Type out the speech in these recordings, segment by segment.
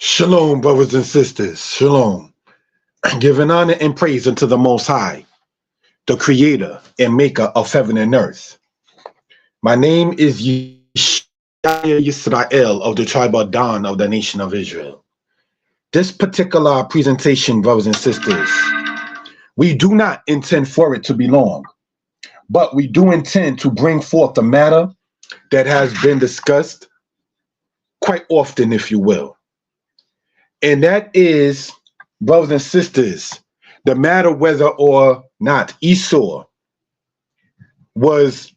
Shalom, brothers and sisters. Shalom. Giving honor and praise unto the Most High, the Creator and Maker of heaven and earth. My name is Yisrael of the tribe of Dan of the nation of Israel. This particular presentation, brothers and sisters, we do not intend for it to be long, but we do intend to bring forth a matter that has been discussed quite often, if you will. And that is, brothers and sisters, the matter whether or not Esau was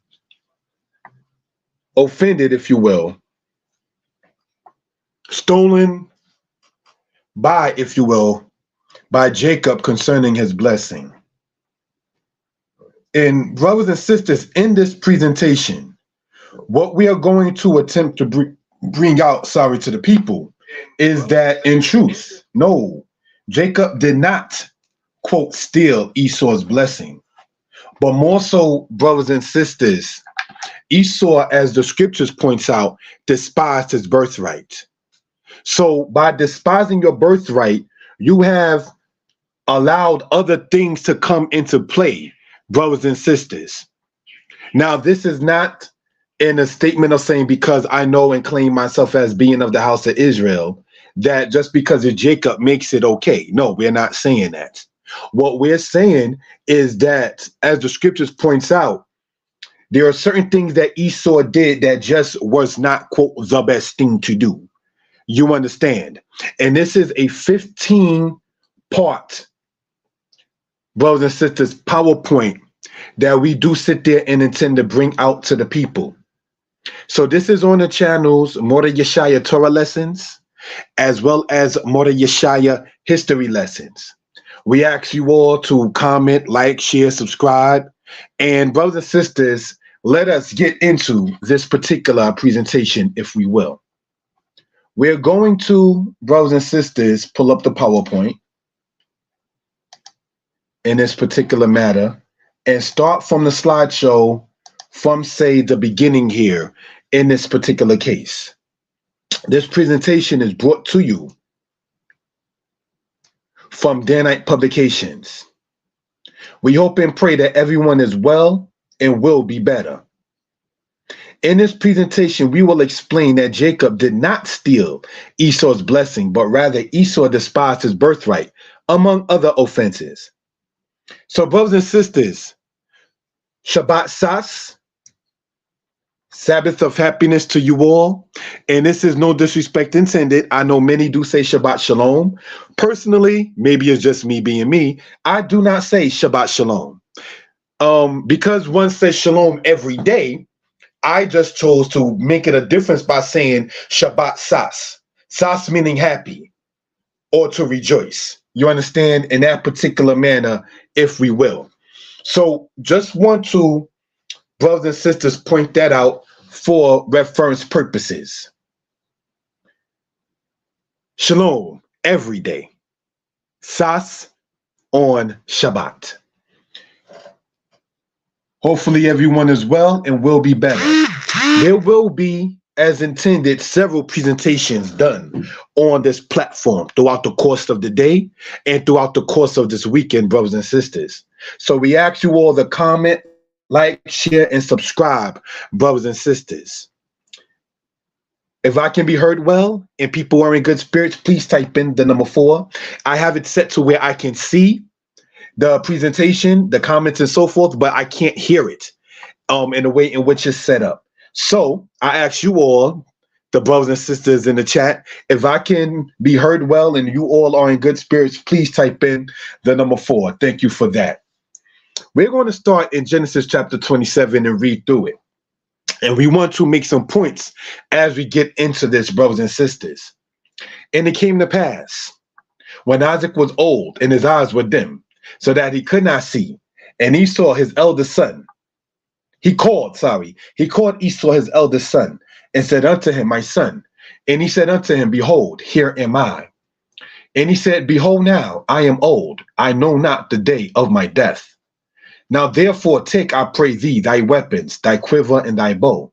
offended, if you will, stolen by, if you will, by Jacob concerning his blessing. And brothers and sisters, in this presentation, what we are going to attempt to bring out, to the people, is that in truth, no, Jacob did not, quote, steal Esau's blessing, but more so, brothers and sisters, Esau, as the scriptures points out, despised his birthright. So by despising your birthright, you have allowed other things to come into play, brothers and sisters. Now, this is not in a statement of saying, because I know and claim myself as being of the house of Israel, that just because of Jacob makes it okay. No, we're not saying that. What we're saying is that, as the scriptures points out, there are certain things that Esau did that just was not, quote, the best thing to do. You understand? And this is a 15-part, brothers and sisters, PowerPoint that we do sit there and intend to bring out to the people. So this is on the channels Mordeh Yeshaya Torah lessons, as well as Mordeh Yeshaya history lessons. We ask you all to comment, like, share, subscribe. And brothers and sisters, let us get into this particular presentation, if we will. We're going to, brothers and sisters, pull up the PowerPoint in this particular matter and start from the slideshow from, say, the beginning here in this particular case. This presentation is brought to you from Danitepublications. We hope and pray that everyone is well and will be better. In this presentation, we will explain that Jacob did not steal Esau's blessing, but rather Esau despised his birthright, among other offenses. So, brothers and sisters, Shabbat Sas, Sabbath of happiness to you all. And this is no disrespect intended. I know many do say Shabbat Shalom. Personally, maybe it's just me being me, I do not say Shabbat Shalom. Because one says Shalom every day, I just chose to make it a difference by saying Shabbat Sas. Sas meaning happy or to rejoice. You understand? In that particular manner, if we will. So just want to, brothers and sisters, point that out for reference purposes. Shalom every day. Sas on Shabbat. Hopefully everyone is well and will be better. There will be, as intended, several presentations done on this platform throughout the course of the day and throughout the course of this weekend, brothers and sisters. So we ask you all to comment, like, share, and subscribe, brothers and sisters. If I can be heard well and people are in good spirits, please type in the number 4. I have it set to where I can see the presentation, the comments, and so forth, but I can't hear it in the way in which it's set up. So I ask you all, the brothers and sisters in the chat, if I can be heard well and you all are in good spirits, please type in the number 4. Thank you for that. We're going to start in Genesis chapter 27 and read through it. And we want to make some points as we get into this, brothers and sisters. And it came to pass, when Isaac was old and his eyes were dim, so that he could not see, and Esau his eldest son, he called Esau his eldest son, and said unto him, my son. And he said unto him, behold, here am I. And he said, behold, now I am old, I know not the day of my death. Now therefore take, I pray thee, thy weapons, thy quiver and thy bow,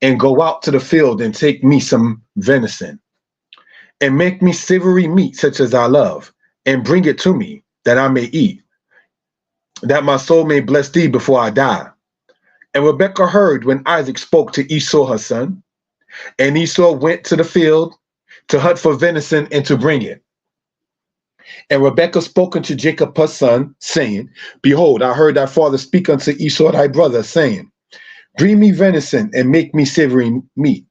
and go out to the field and take me some venison. and make me savory meat such as I love, and bring it to me, that I may eat, that my soul may bless thee before I die. And Rebekah heard when Isaac spoke to Esau her son, and Esau went to the field to hunt for venison and to bring it. And Rebekah spoke unto Jacob her son, saying, Behold, I heard thy father speak unto Esau thy brother, saying, Bring me venison and make me savory meat,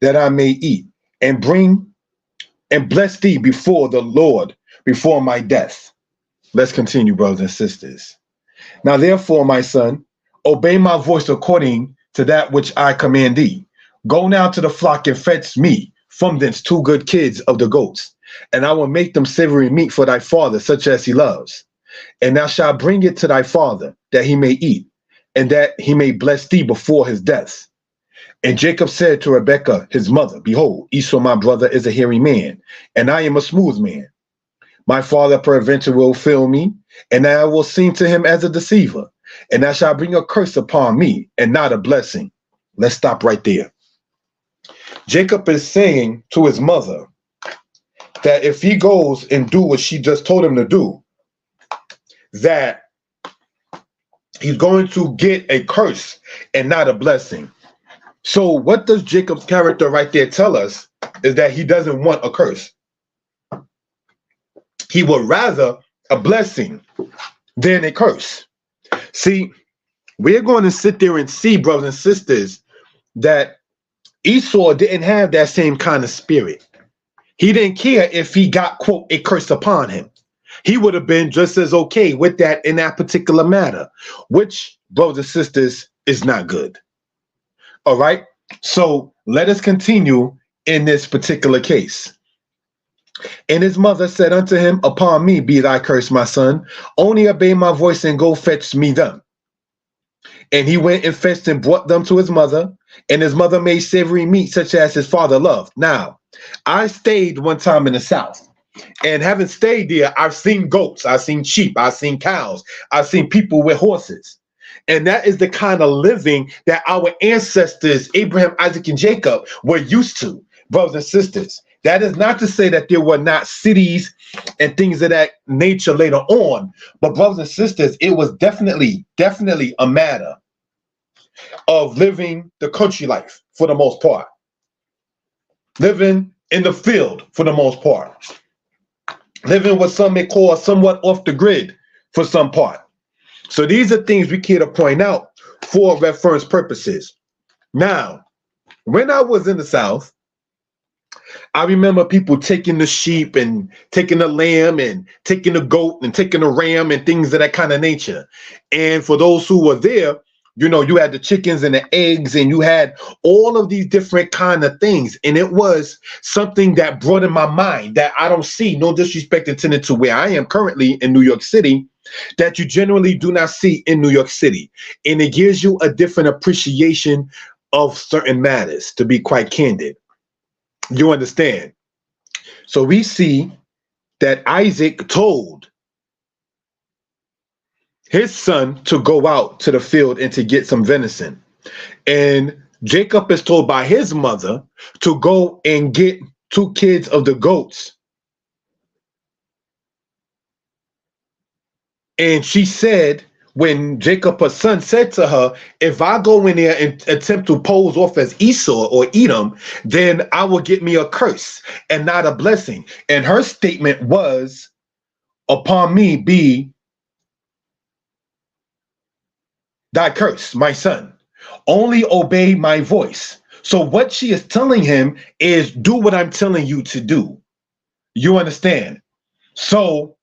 that I may eat, and bring and bless thee before the Lord, before my death. Let's continue, brothers and sisters. Now therefore, my son, obey my voice according to that which I command thee. Go now to the flock and fetch me from thence 2 good kids of the goats, and I will make them savory meat for thy father, such as he loves. And thou shalt bring it to thy father, that he may eat, and that he may bless thee before his death. And Jacob said to Rebekah his mother, Behold, Esau my brother is a hairy man, and I am a smooth man. My father peradventure will fail me, and I will seem to him as a deceiver, and I shall bring a curse upon me, and not a blessing. Let's stop right there. Jacob is saying to his mother that if he goes and do what she just told him to do, that he's going to get a curse and not a blessing. So what does Jacob's character right there tell us is that he doesn't want a curse. He would rather a blessing than a curse. See, we're going to sit there and see, brothers and sisters, that Esau didn't have that same kind of spirit. He didn't care if he got, quote, a curse upon him. He would have been just as okay with that in that particular matter, which, brothers and sisters, is not good. All right, so let us continue in this particular case. And his mother said unto him, Upon me be thy curse, my son. Only obey my voice and go fetch me them. And he went and fetched and brought them to his mother. And his mother made savory meat such as his father loved. Now, I stayed one time in the South. And having stayed there, I've seen goats, I've seen sheep, I've seen cows, I've seen people with horses. And that is the kind of living that our ancestors, Abraham, Isaac, and Jacob, were used to, brothers and sisters. That is not to say that there were not cities and things of that nature later on, but brothers and sisters, it was definitely a matter of living the country life for the most part, living in the field for the most part, living what some may call somewhat off the grid for some part. So these are things we care to point out for reference purposes. Now, when I was in the South, I remember people taking the sheep and taking the lamb and taking the goat and taking the ram and things of that kind of nature. And for those who were there, you know, you had the chickens and the eggs and you had all of these different kind of things. And it was something that brought in my mind that I don't see, no disrespect intended to where I am currently in New York City, that you generally do not see in New York City. And it gives you a different appreciation of certain matters, to be quite candid. You understand? So we see that Isaac told his son to go out to the field and to get some venison. And Jacob is told by his mother to go and get 2 kids of the goats. And she said, when Jacob, her son, said to her, if I go in there and attempt to pose off as Esau or Edom, then I will get me a curse and not a blessing. And her statement was, upon me be thy curse, my son. Only obey my voice. So what she is telling him is do what I'm telling you to do. You understand? So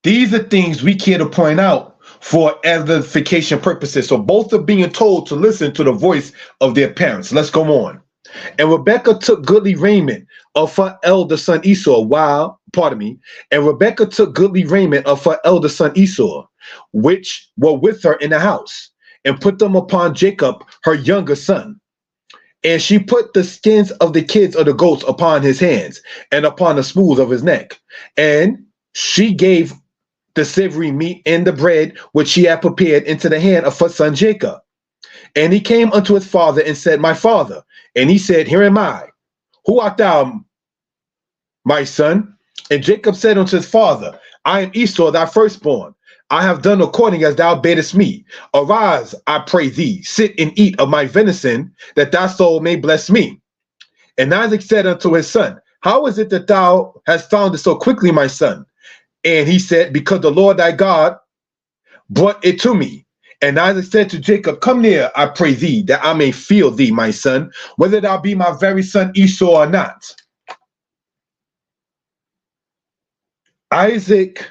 these are things we care to point out for edification purposes. So both are being told to listen to the voice of their parents. Let's go on. And Rebekah took goodly raiment of her elder son Esau and Rebekah took goodly raiment of her elder son Esau, which were with her in the house, and put them upon Jacob, her younger son. And she put the skins of the kids of the goats upon his hands and upon the smooth of his neck. And she gave the savory meat and the bread which she had prepared into the hand of her son Jacob. And he came unto his father and said, my father. And he said, here am I. Who art thou, my son? And Jacob said unto his father, I am Esau, thy firstborn. I have done according as thou badest me. Arise, I pray thee, sit and eat of my venison, that thy soul may bless me. And Isaac said unto his son, how is it that thou hast found it so quickly, my son? And he said, because the Lord thy God brought it to me. And Isaac said to Jacob, come near, I pray thee, that I may feel thee, my son, whether thou be my very son Esau or not. Isaac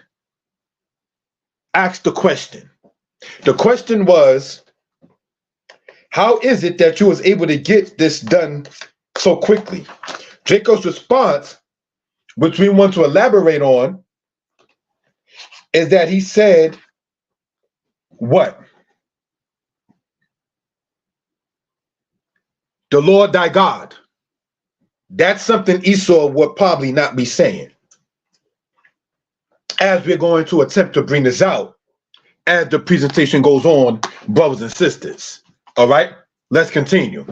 asked the question. The question was, how is it that you was able to get this done so quickly? Jacob's response, which we want to elaborate on, is that he said, what? The Lord thy God. That's something Esau would probably not be saying. As we're going to attempt to bring this out as the presentation goes on, brothers and sisters. All right, let's continue.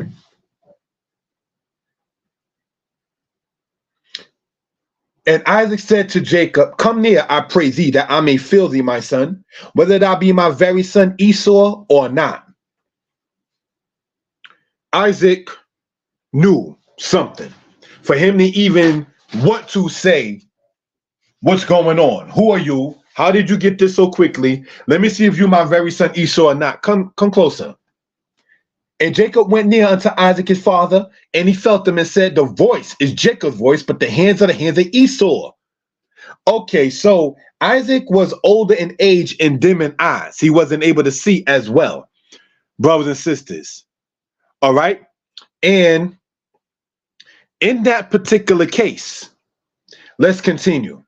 And Isaac said to Jacob, come near, I pray thee, that I may feel thee, my son, whether thou be my very son Esau or not. Isaac knew something. For him to even want to say, what's going on? Who are you? How did you get this so quickly? Let me see if you my very son Esau or not. Come closer. And Jacob went near unto Isaac his father, and he felt him and said, the voice is Jacob's voice, but the hands are the hands of Esau. Okay, so Isaac was older in age and dim in eyes. He wasn't able to see as well, brothers and sisters. All right. And in that particular case, let's continue.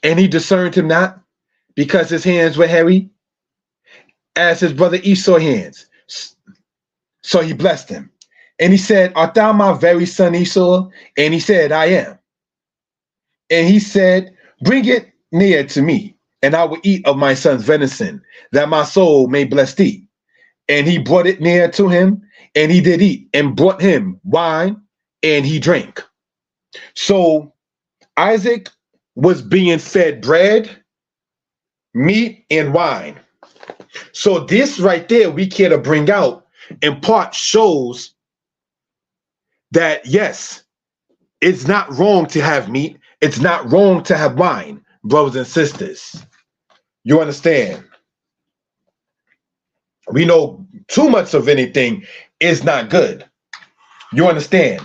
And he discerned him not, because his hands were hairy as his brother Esau's hands. So he blessed him. And he said, art thou my very son Esau? And he said, I am. And he said, bring it near to me, and I will eat of my son's venison, that my soul may bless thee. And he brought it near to him, and he did eat, and brought him wine, and he drank. So Isaac was being fed bread, meat, and wine. So this right there, we care to bring out, in part shows that, yes, it's not wrong to have meat. It's not wrong to have wine, brothers and sisters. You understand? We know too much of anything is not good. You understand?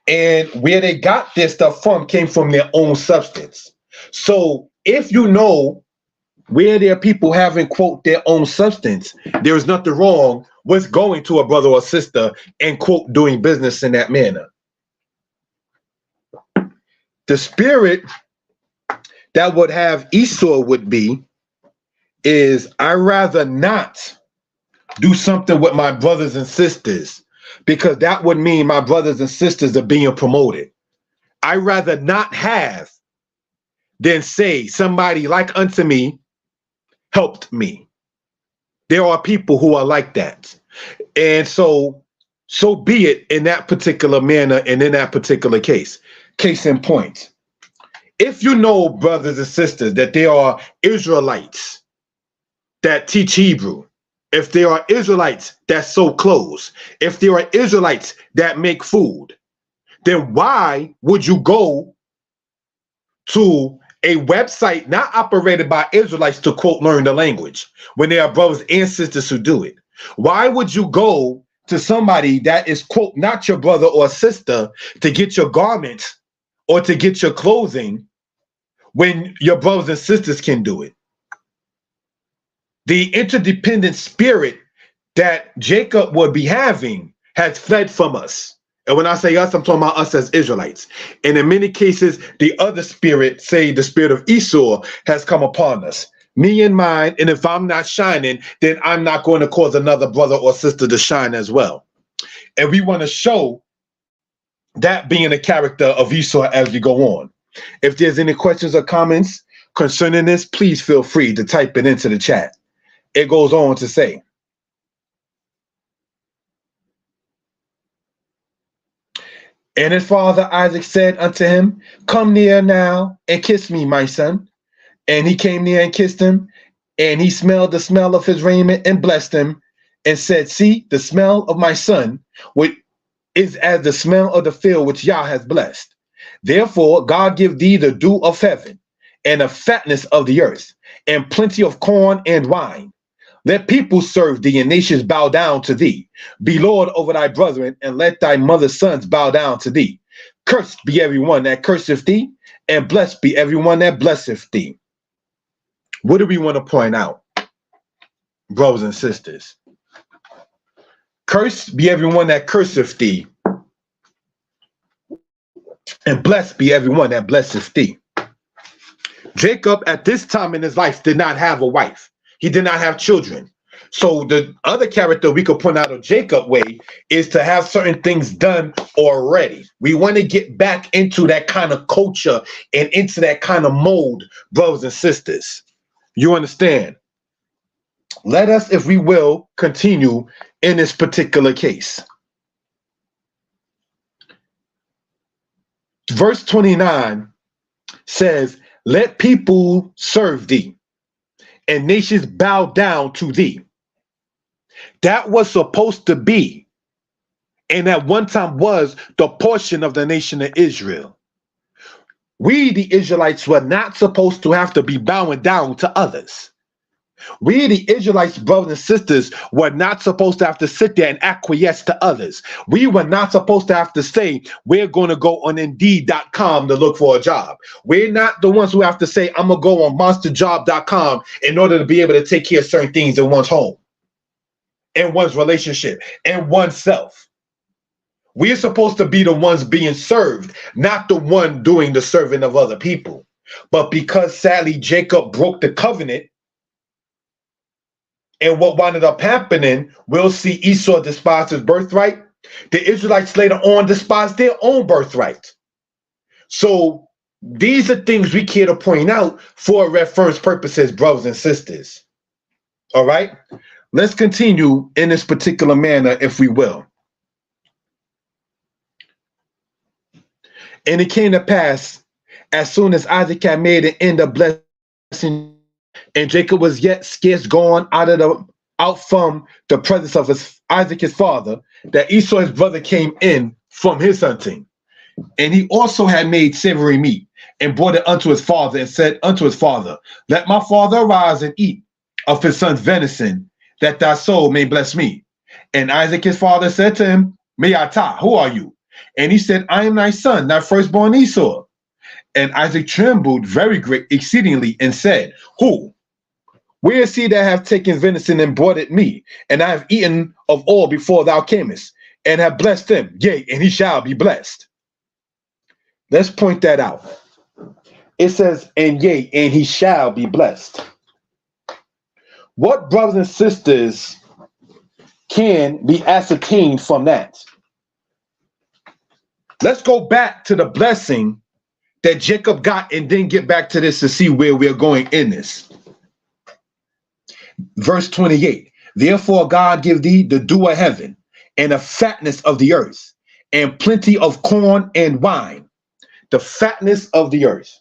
And where they got this stuff from came from their own substance. So if you know where there are people having, quote, their own substance, there is nothing wrong with going to a brother or sister and, quote, doing business in that manner. The spirit that would have Esau would be is, I rather not do something with my brothers and sisters, because that would mean my brothers and sisters are being promoted. I rather not have than say somebody like unto me helped me. There are people who are like that. And so be it in that particular manner and in that particular case. Case in point. If you know, brothers and sisters, that there are Israelites that teach Hebrew, if there are Israelites that sew clothes, if there are Israelites that make food, then why would you go to a website not operated by Israelites to, quote, learn the language when there are brothers and sisters who do it? Why would you go to somebody that is, quote, not your brother or sister to get your garments or to get your clothing when your brothers and sisters can do it? The interdependent spirit that Jacob would be having has fled from us. And when I say us, I'm talking about us as Israelites. And in many cases, the other spirit, say the spirit of Esau, has come upon us. Me and mine, and if I'm not shining, then I'm not going to cause another brother or sister to shine as well. And we want to show that being the character of Esau as we go on. If there's any questions or comments concerning this, please feel free to type it into the chat. It goes on to say, And his father Isaac said unto him, come near now and kiss me, my son. And he came near and kissed him, and he smelled the smell of his raiment and blessed him, and said, see, the smell of my son, which is as the smell of the field which Yah has blessed. Therefore, God give thee the dew of heaven, and the fatness of the earth, and plenty of corn and wine. Let people serve thee, and nations bow down to thee. Be Lord over thy brethren, and let thy mother's sons bow down to thee. Cursed be everyone that curseth thee, and blessed be everyone that blesseth thee. What do we want to point out, brothers and sisters? Cursed be everyone that curseth thee, and blessed be everyone that blesseth thee. Jacob, at this time in his life, did not have a wife. He did not have children. So the other character we could point out of Jacob way is to have certain things done already. We want to get back into that kind of culture and into that kind of mold, brothers and sisters. You understand? Let us, if we will, continue in this particular case. Verse 29 says, let people serve thee, and nations bow down to thee. That was supposed to be, and at one time was, the portion of the nation of Israel. We, the Israelites, were not supposed to have to be bowing down to others. We, the Israelites, brothers and sisters, were not supposed to have to sit there and acquiesce to others. We were not supposed to have to say, we're going to go on Indeed.com to look for a job. We're not the ones who have to say, I'm going to go on MonsterJob.com in order to be able to take care of certain things in one's home, in one's relationship, and oneself. We're supposed to be the ones being served, not the one doing the serving of other people. But because sadly Jacob broke the covenant, and what wound up happening, we'll see Esau despise his birthright. The Israelites later on despised their own birthright. So these are things we care to point out for reference purposes, brothers and sisters. All right, let's continue in this particular manner, if we will. And it came to pass, as soon as Isaac had made an end of blessing, and Jacob was yet scarce gone out from the presence of Isaac his father, that Esau his brother came in from his hunting. And he also had made savory meat, and brought it unto his father, and said unto his father, let my father arise and eat of his son's venison, that thy soul may bless me. And Isaac his father said to him, Me'atah, who are you? And he said, I am thy son, thy firstborn Esau. And Isaac trembled very great exceedingly, and said, who? Where is he that hath taken venison and brought it me? And I have eaten of all before thou camest, and have blessed him, yea, and he shall be blessed. Let's point that out. It says, and yea, and he shall be blessed. What, brothers and sisters, can be ascertained from that? Let's go back to the blessing that Jacob got, and then get back to this to see where we're going in this. Verse 28, therefore God give thee the dew of heaven, and the fatness of the earth, and plenty of corn and wine. The fatness of the earth.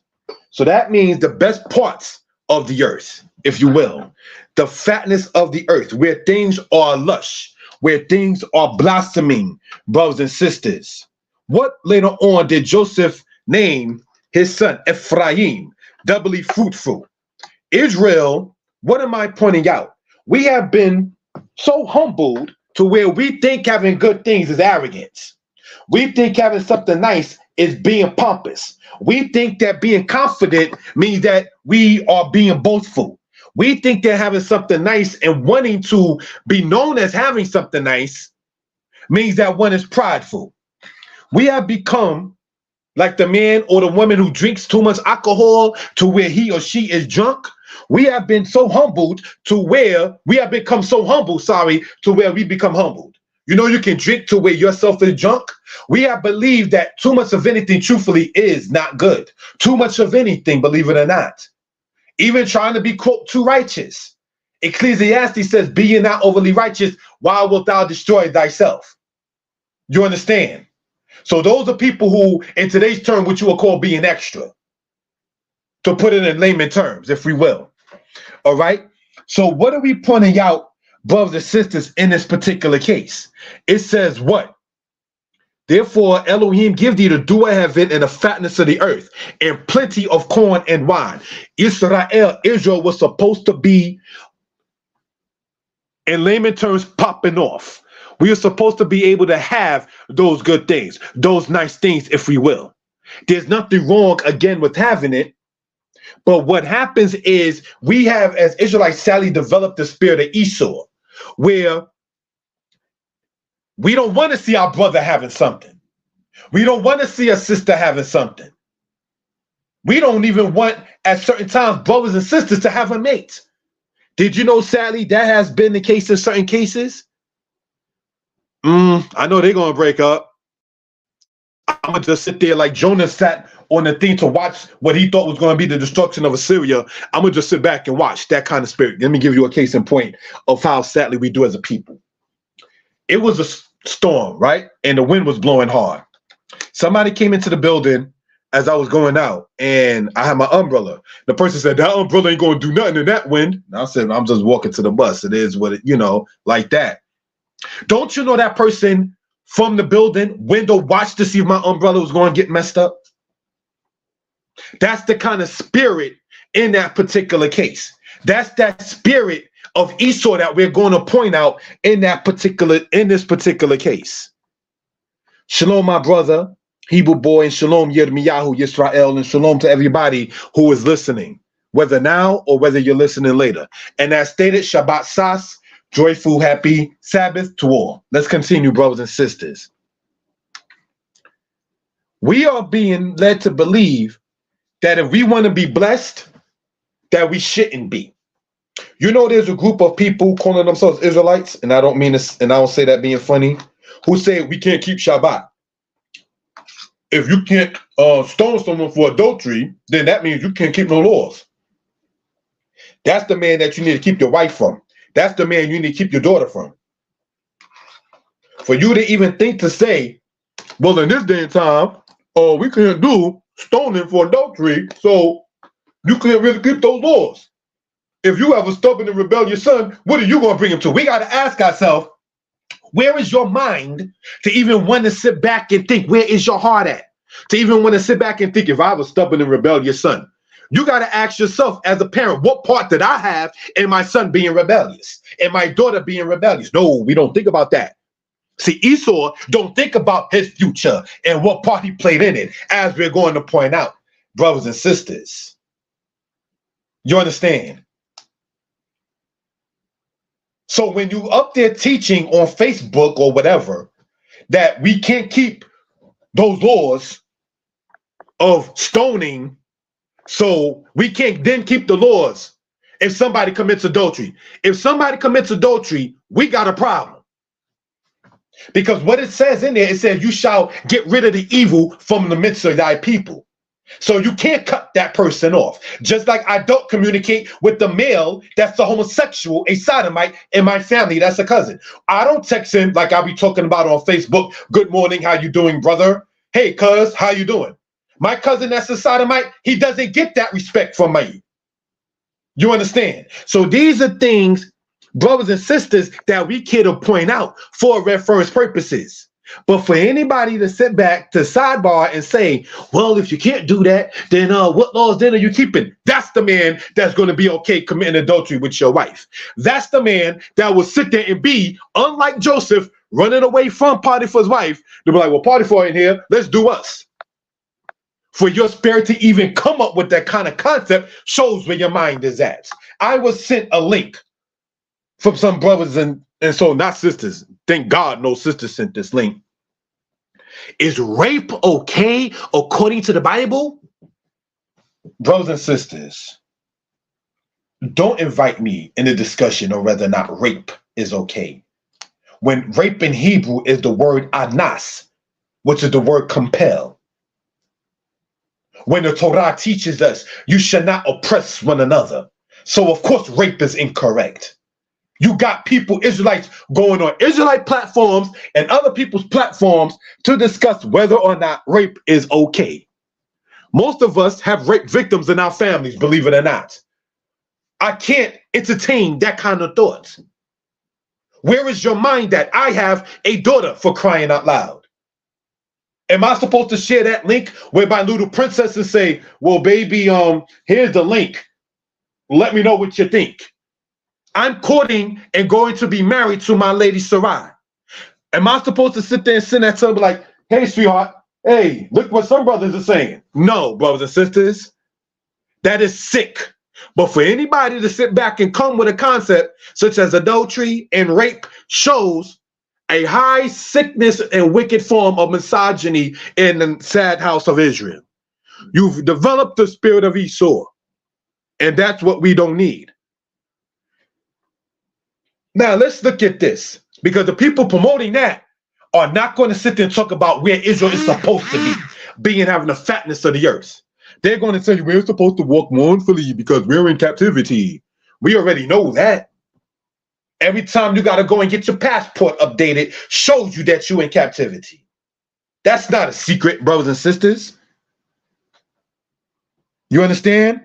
So that means the best parts of the earth, if you will. The fatness of the earth, where things are lush, where things are blossoming, brothers and sisters. What later on did Joseph name his son? Ephraim, doubly fruitful. Israel, what am I pointing out? We have been so humbled to where we think having good things is arrogance. We think having something nice is being pompous. We think that being confident means that we are being boastful. We think that having something nice and wanting to be known as having something nice means that one is prideful. We have become like the man or the woman who drinks too much alcohol to where he or she is drunk. We have been so humbled to where we have become so humble, to where we become humbled. You know, you can drink to where yourself is drunk. We have believed that too much of anything, truthfully, is not good. Too much of anything, believe it or not. Even trying to be, quote, too righteous. Ecclesiastes says, be ye not overly righteous, why wilt thou destroy thyself? You understand? So those are people who, in today's term, what you will call being extra, to put it in layman terms, if we will. All right. So what are we pointing out, brothers and sisters, in this particular case? It says what? Therefore, Elohim give thee the dew of heaven and the fatness of the earth and plenty of corn and wine. Israel was supposed to be, in layman terms, popping off. We are supposed to be able to have those good things, those nice things, if we will. There's nothing wrong, again, with having it. But what happens is we have, as Israelites, sadly developed the spirit of Esau, where we don't want to see our brother having something. We don't want to see a sister having something. We don't even want, at certain times, brothers and sisters to have a mate. Did you know, sadly, that has been the case in certain cases? I know they're going to break up. I'm going to just sit there like Jonah sat on the thing to watch what he thought was going to be the destruction of Assyria. I'm going to just sit back and watch that kind of spirit. Let me give you a case in point of how sadly we do as a people. It was a storm, right? And the wind was blowing hard. Somebody came into the building as I was going out, and I had my umbrella. The person said, that umbrella ain't going to do nothing in that wind. And I said, I'm just walking to the bus. It is what it, like that. Don't you know that person from the building window watched to see if my umbrella was going to get messed up? That's the kind of spirit in that particular case. That's that spirit of Esau that we're going to point out in this particular case. Shalom, my brother, Hebrew boy, and shalom, Yirmiyahu, Yisrael, and shalom to everybody who is listening, whether now or whether you're listening later. And as stated, Shabbat Sas, joyful, happy Sabbath to all. Let's continue, brothers and sisters. We are being led to believe that if we want to be blessed, that we shouldn't be. You know, there's a group of people calling themselves Israelites, and I don't mean this, and I don't say that being funny, who say we can't keep Shabbat. If you can't stone someone for adultery, then that means you can't keep no laws. That's the man that you need to keep your wife from. That's the man you need to keep your daughter from. For you to even think to say, well, in this day and time, we can't do stoning for adultery, so you can't really keep those laws. If you have a stubborn and rebellious son, what are you going to bring him to? We got to ask ourselves, where is your mind to even want to sit back and think? Where is your heart at? To even want to sit back and think, if I have a stubborn and rebellious son, you got to ask yourself as a parent, what part did I have in my son being rebellious and my daughter being rebellious? No, we don't think about that. See, Esau don't think about his future and what part he played in it, as we're going to point out, brothers and sisters. You understand? So when you up there teaching on Facebook or whatever that we can't keep those laws of stoning, so we can't then keep the laws if somebody commits adultery. If somebody commits adultery, we got a problem. Because what it says in there, it says you shall get rid of the evil from the midst of thy people. So you can't cut that person off. Just like I don't communicate with the male that's a homosexual, a sodomite in my family, that's a cousin. I don't text him like I'll be talking about on Facebook, good morning, how you doing, brother? Hey, cuz, how you doing? My cousin that's a sodomite, he doesn't get that respect from me. You understand? So these are things, brothers and sisters, that we care to point out for reference purposes. But for anybody to sit back to sidebar and say, well, if you can't do that, then what laws then are you keeping? That's the man that's going to be okay committing adultery with your wife. That's the man that will sit there and be, unlike Joseph, running away from Potiphar's wife. They'll be like, well, Potiphar in here, let's do us. For your spirit to even come up with that kind of concept shows where your mind is at. I was sent a link from some brothers and so not sisters. Thank God no sisters sent this link. Is rape okay according to the Bible? Brothers and sisters, don't invite me in a discussion on whether or not rape is okay. When rape in Hebrew is the word anas, which is the word compel. When the Torah teaches us you shall not oppress one another. So of course rape is incorrect. You got people, Israelites, going on Israelite platforms and other people's platforms to discuss whether or not rape is okay. Most of us have rape victims in our families, believe it or not. I can't entertain that kind of thoughts. Where is your mind at? I have a daughter, for crying out loud. Am I supposed to share that link with my little princess and say, well, baby, here's the link. Let me know what you think. I'm courting and going to be married to my lady Sarai. Am I supposed to sit there and send that to her like, hey, sweetheart, hey, look what some brothers are saying? No, brothers and sisters, that is sick. But for anybody to sit back and come with a concept such as adultery and rape shows a high sickness and wicked form of misogyny in the sad house of Israel. You've developed the spirit of Esau, and that's what we don't need. Now, let's look at this, because the people promoting that are not going to sit there and talk about where Israel is supposed to be, being having the fatness of the earth. They're going to tell you we're supposed to walk mournfully because we're in captivity. We already know that. Every time you got to go and get your passport updated shows you that you're in captivity. That's not a secret, brothers and sisters. You understand?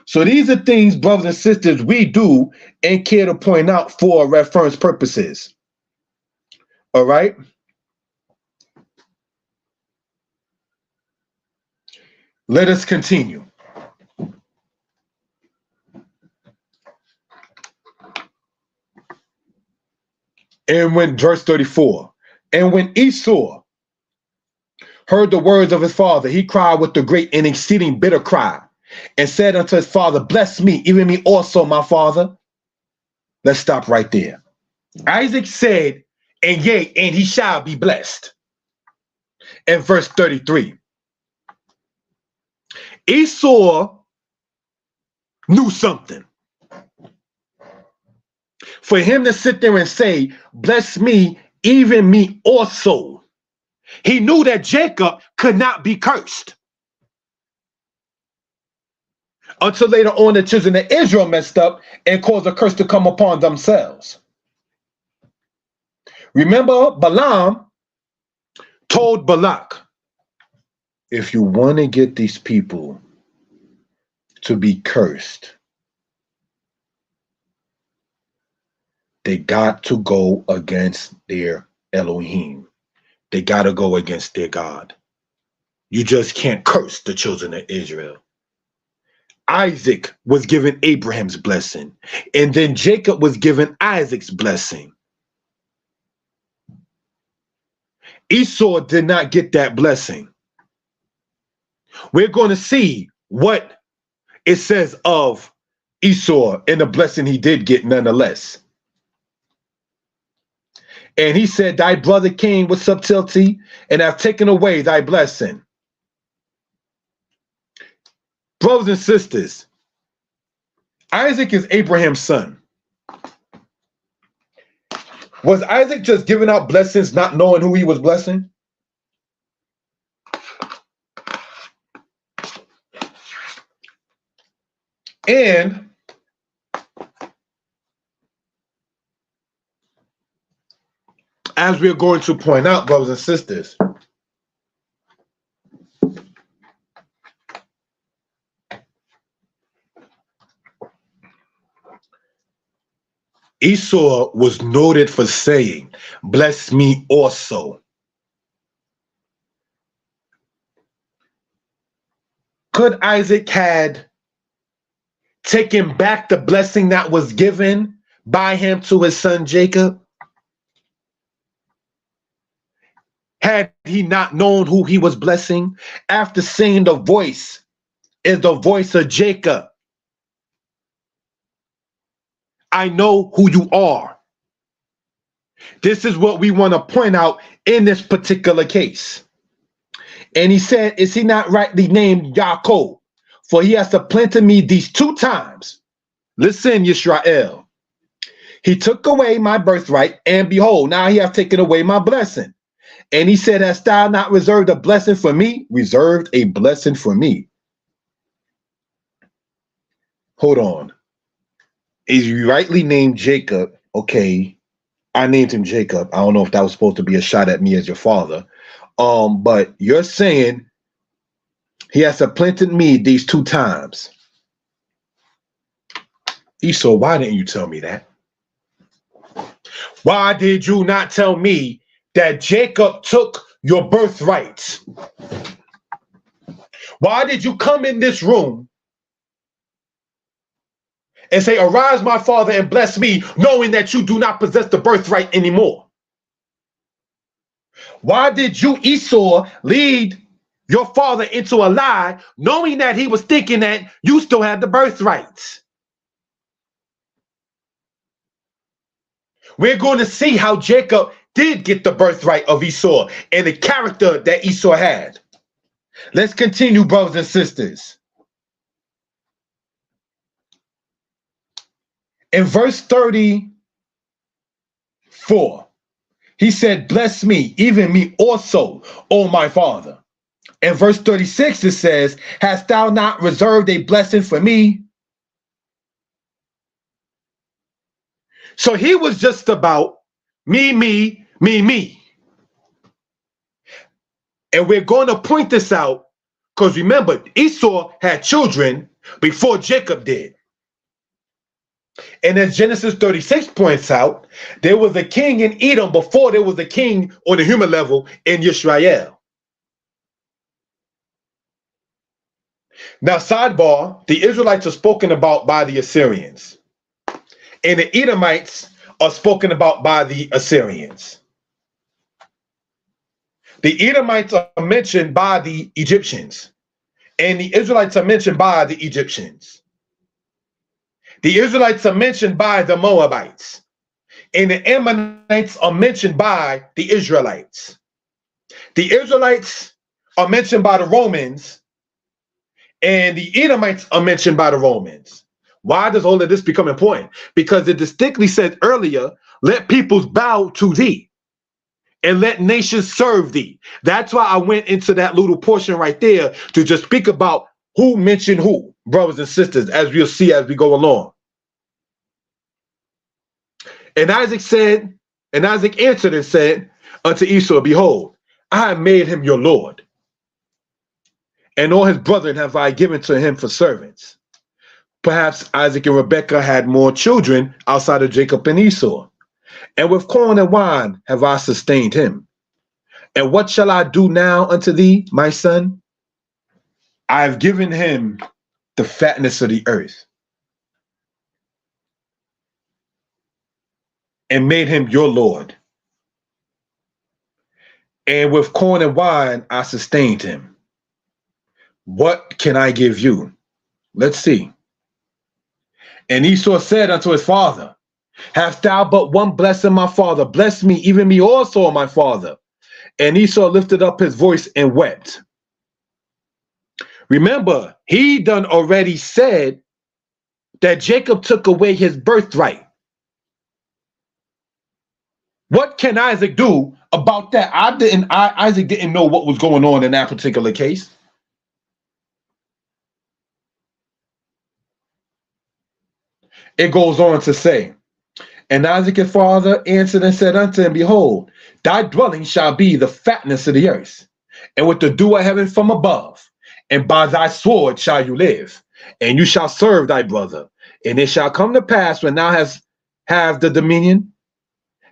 So these are things, brothers and sisters, we do and care to point out for reference purposes. All right? Let us continue. And when, verse 34, and when Esau heard the words of his father, he cried with a great and exceeding bitter cry, and said unto his father, bless me, even me also, my father. Let's stop right there. Isaac said, and yea, and he shall be blessed. In verse 33, Esau knew something. For him to sit there and say, bless me, even me also. He knew that Jacob could not be cursed. Until later on, the children of Israel messed up and caused a curse to come upon themselves. Remember, Balaam told Balak, if you want to get these people to be cursed, they got to go against their Elohim. They got to go against their God. You just can't curse the children of Israel. Isaac was given Abraham's blessing, and then Jacob was given Isaac's blessing. Esau did not get that blessing. We're going to see what it says of Esau and the blessing he did get nonetheless. And he said, thy brother came with subtlety and have taken away thy blessing. Brothers and sisters, Isaac is Abraham's son. Was Isaac just giving out blessings, not knowing who he was blessing? And as we're going to point out, brothers and sisters, Esau was noted for saying, bless me also. Could Isaac had taken back the blessing that was given by him to his son Jacob? Had he not known who he was blessing? After seeing the voice is the voice of Jacob, I know who you are. This is what we want to point out in this particular case. And he said, is he not rightly named Yaakov? For he has supplanted me these 2 times. Listen, Yisrael. He took away my birthright, and behold, now he hath taken away my blessing. And he said, hast thou not reserved a blessing for me? Reserved a blessing for me. Hold on. Is you rightly named Jacob, okay, I named him Jacob. I don't know if that was supposed to be a shot at me as your father. But you're saying he has supplanted me these 2 times. Esau, why didn't you tell me that? Why did you not tell me that Jacob took your birthright? Why did you come in this room and say, arise, my father, and bless me, knowing that you do not possess the birthright anymore? Why did you, Esau, lead your father into a lie, knowing that he was thinking that you still had the birthright? We're going to see how Jacob did get the birthright of Esau and the character that Esau had. Let's continue, brothers and sisters. In verse 34, he said, bless me, even me also, O my father. In verse 36, it says, hast thou not reserved a blessing for me? So he was just about me, me, me, me. And we're going to point this out because remember, Esau had children before Jacob did. And as Genesis 36 points out, there was a king in Edom before there was a king on the human level in Israel. Now, sidebar, the Israelites are spoken about by the Assyrians, and the Edomites are spoken about by the Assyrians. The Edomites are mentioned by the Egyptians, and the Israelites are mentioned by the Egyptians. The Israelites are mentioned by the Moabites, and the Ammonites are mentioned by the Israelites. The Israelites are mentioned by the Romans, and the Edomites are mentioned by the Romans. Why does all of this become important? Because it distinctly said earlier, let peoples bow to thee and let nations serve thee. That's why I went into that little portion right there to just speak about who mentioned who, brothers and sisters, as we'll see as we go along. And Isaac answered and said unto Esau, behold, I have made him your lord, and all his brethren have I given to him for servants. Perhaps Isaac and Rebekah had more children outside of Jacob and Esau. And with corn and wine have I sustained him. And what shall I do now unto thee, my son? I have given him the fatness of the earth and made him your lord. And with corn and wine I sustained him. What can I give you? Let's see. And Esau said unto his father, hast thou but one blessing, my father? Bless me, even me also, my father. And Esau lifted up his voice and wept. Remember, he done already said that Jacob took away his birthright. What can Isaac do about that? Isaac didn't know what was going on in that particular case. It goes on to say, and Isaac his father answered and said unto him, behold, thy dwelling shall be the fatness of the earth, and with the dew of heaven from above, and by thy sword shall you live, and you shall serve thy brother. And it shall come to pass when thou have the dominion,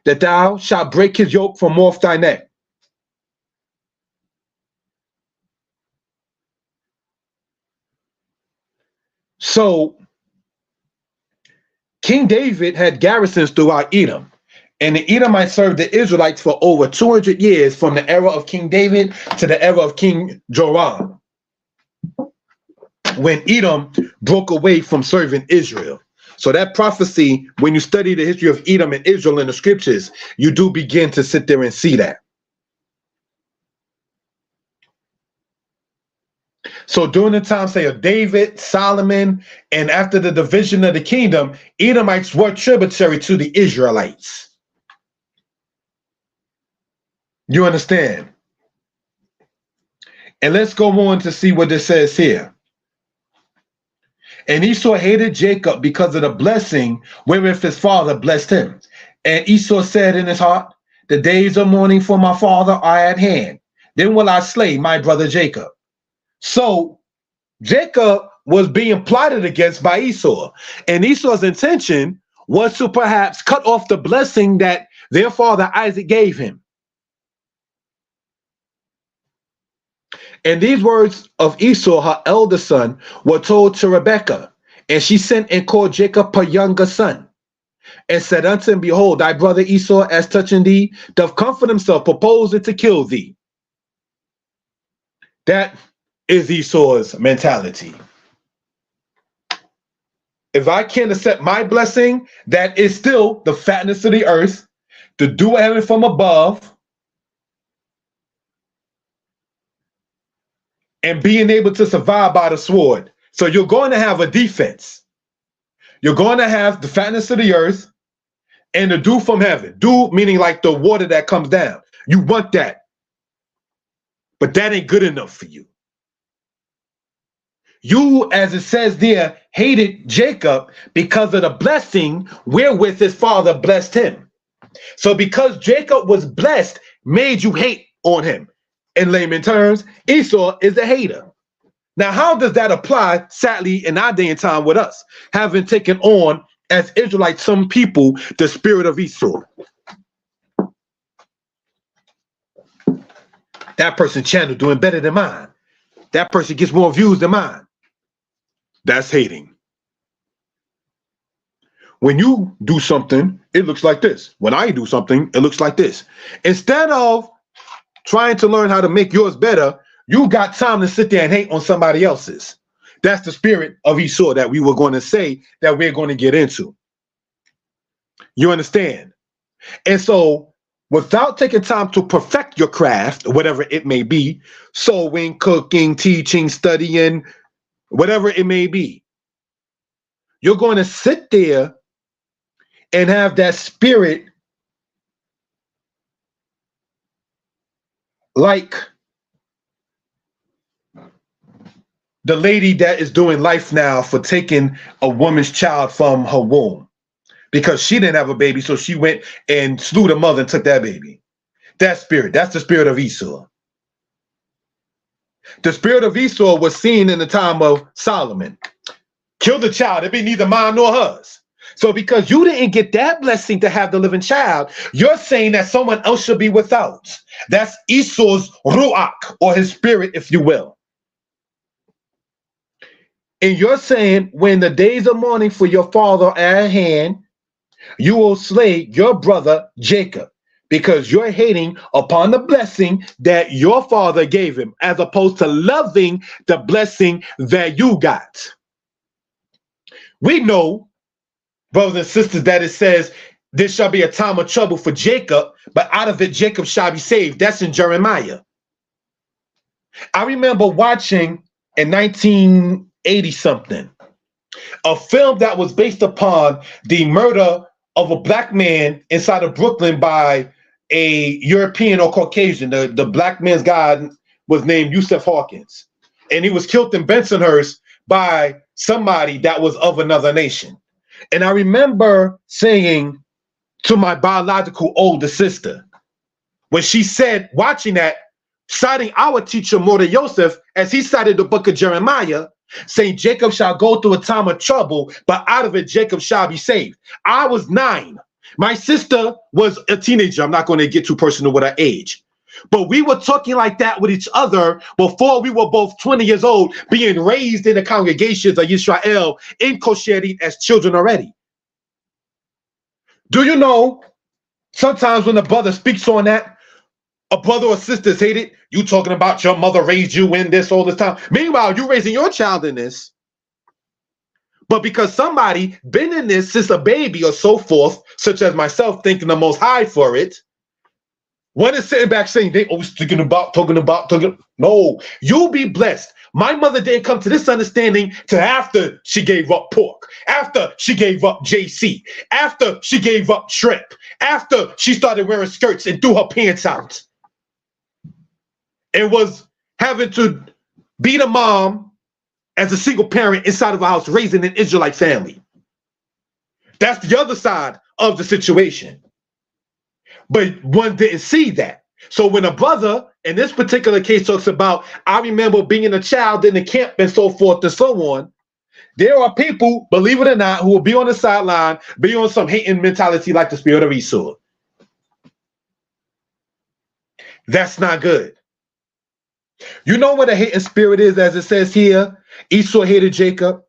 that thou shalt break his yoke from off thy neck. So King David had garrisons throughout Edom, and the Edomites served the Israelites for over 200 years, from the era of King David to the era of King Joram, when Edom broke away from serving Israel. So that prophecy, when you study the history of Edom and Israel in the scriptures, you do begin to sit there and see that. So during the time, say, of David, Solomon, and after the division of the kingdom, Edomites were tributary to the Israelites. You understand? And let's go on to see what this says here. And Esau hated Jacob because of the blessing wherewith his father blessed him. And Esau said in his heart, the days of mourning for my father are at hand. Then will I slay my brother Jacob. So Jacob was being plotted against by Esau. And Esau's intention was to perhaps cut off the blessing that their father Isaac gave him. And these words of Esau, her elder son, were told to Rebekah. And she sent and called Jacob her younger son, and said unto him, behold, thy brother Esau, as touching thee, doth comfort himself, purposing to kill thee. That is Esau's mentality. If I can't accept my blessing, that is still the fatness of the earth, the dew of heaven from above, and being able to survive by the sword. So you're going to have a defense. You're going to have the fatness of the earth and the dew from heaven. Dew meaning like the water that comes down. You want that. But that ain't good enough for you. You, as it says there, hated Jacob because of the blessing wherewith his father blessed him. So because Jacob was blessed, made you hate on him. In layman terms, Esau is a hater. Now, how does that apply, sadly, in our day and time with us, having taken on, as Israelites, some people, the spirit of Esau? That person's channel doing better than mine. That person gets more views than mine. That's hating. When you do something, it looks like this. When I do something, it looks like this. Instead of trying to learn how to make yours better, you got time to sit there and hate on somebody else's. That's the spirit of Esau that we were going to say that we're going to get into. You understand? And so without taking time to perfect your craft, whatever it may be, sewing, cooking, teaching, studying, whatever it may be, you're going to sit there and have that spirit like the lady that is doing life now for taking a woman's child from her womb because she didn't have a baby, so she went and slew the mother and took that baby. That spirit, that's the spirit of Esau. The spirit of Esau was seen in the time of Solomon. Kill the child, it be neither mine nor hers. So because you didn't get that blessing to have the living child, you're saying that someone else should be without. That's Esau's ruach, or his spirit, if you will. And you're saying when the days of mourning for your father are at hand, you will slay your brother Jacob, because you're hating upon the blessing that your father gave him, as opposed to loving the blessing that you got. We know, brothers and sisters, that it says there shall be a time of trouble for Jacob, but out of it Jacob shall be saved. That's in Jeremiah. I remember watching in 1980 something a film that was based upon the murder of a black man inside of Brooklyn by a European or Caucasian. The black man's god was named Yusuf Hawkins, and he was killed in Bensonhurst by somebody that was of another nation. And I remember saying to my biological older sister, when she said, watching that, citing our teacher Mordeh Yosef, as he cited the book of Jeremiah, saying Jacob shall go through a time of trouble, but out of it Jacob shall be saved. I was 9. My sister was a teenager. I'm not going to get too personal with her age. But we were talking like that with each other before we were both 20 years old, being raised in the congregations of Yisrael in Kosheri as children already. Do you know, sometimes when a brother speaks on that, a brother or sister is hated, you talking about your mother raised you in this all the time. Meanwhile, you raising your child in this. But because somebody been in this since a baby or so forth, such as myself, thinking the Most High for it, one is sitting back saying they always talking about. No, you'll be blessed. My mother didn't come to this understanding till after she gave up pork, after she gave up JC, after she gave up shrimp, after she started wearing skirts and threw her pants out. It was having to beat a mom as a single parent inside of a house raising an Israelite family. That's the other side of the situation. But one didn't see that. So when a brother in this particular case talks about, I remember being a child in the camp and so forth and so on, there are people, believe it or not, who will be on the sideline, be on some hating mentality like the spirit of Esau. That's not good. You know what a hating spirit is, as it says here? Esau hated Jacob.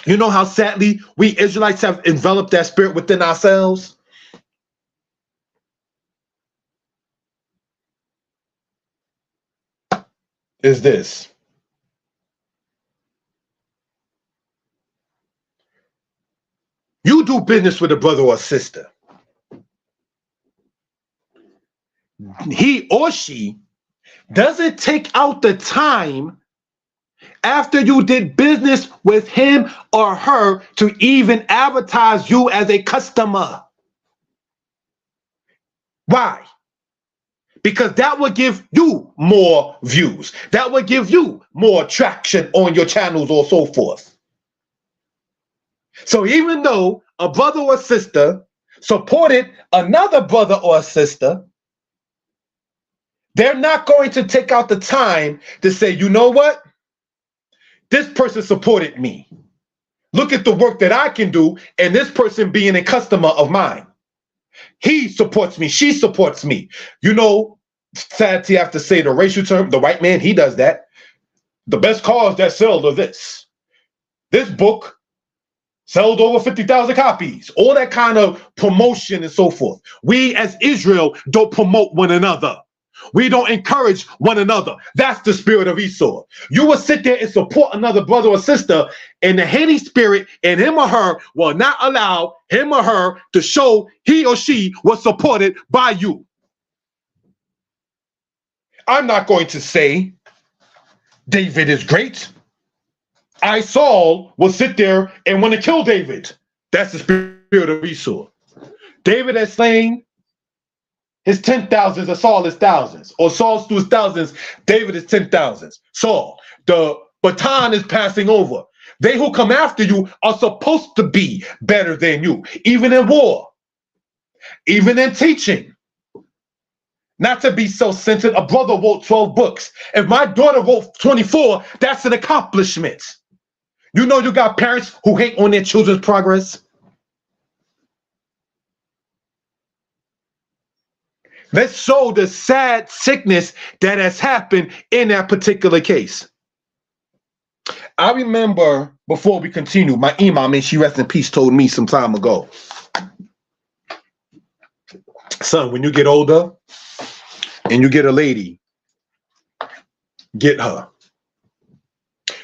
You know how sadly we Israelites have enveloped that spirit within ourselves? Is this. You do business with a brother or sister. He or she doesn't take out the time after you did business with him or her to even advertise you as a customer. Why? Because that will give you more views. That will give you more traction on your channels or so forth. So even though a brother or sister supported another brother or sister, they're not going to take out the time to say, you know what? This person supported me. Look at the work that I can do, and this person being a customer of mine. He supports me. She supports me. You know, sad to have to say the racial term, the white man, he does that. The best cars that sell are this. This book sold over 50,000 copies. All that kind of promotion and so forth. We as Israel don't promote one another. We don't encourage one another. That's the spirit of Esau. You will sit there and support another brother or sister, and the hating spirit in him or her will not allow him or her to show he or she was supported by you. I'm not going to say David is great. Saul will sit there and want to kill David. That's the spirit of Esau. David has slain his 10,000s, or Saul is thousands, or Saul slew thousands, David is 10,000s. Saul, the baton is passing over. They who come after you are supposed to be better than you, even in war, even in teaching. Not to be self-centered. A brother wrote 12 books. If my daughter wrote 24, that's an accomplishment. You know you got parents who hate on their children's progress. Let's show the sad sickness that has happened in that particular case. I remember, before we continue, my imam, may she rest in peace, told me some time ago, son, when you get older and you get a lady, get her.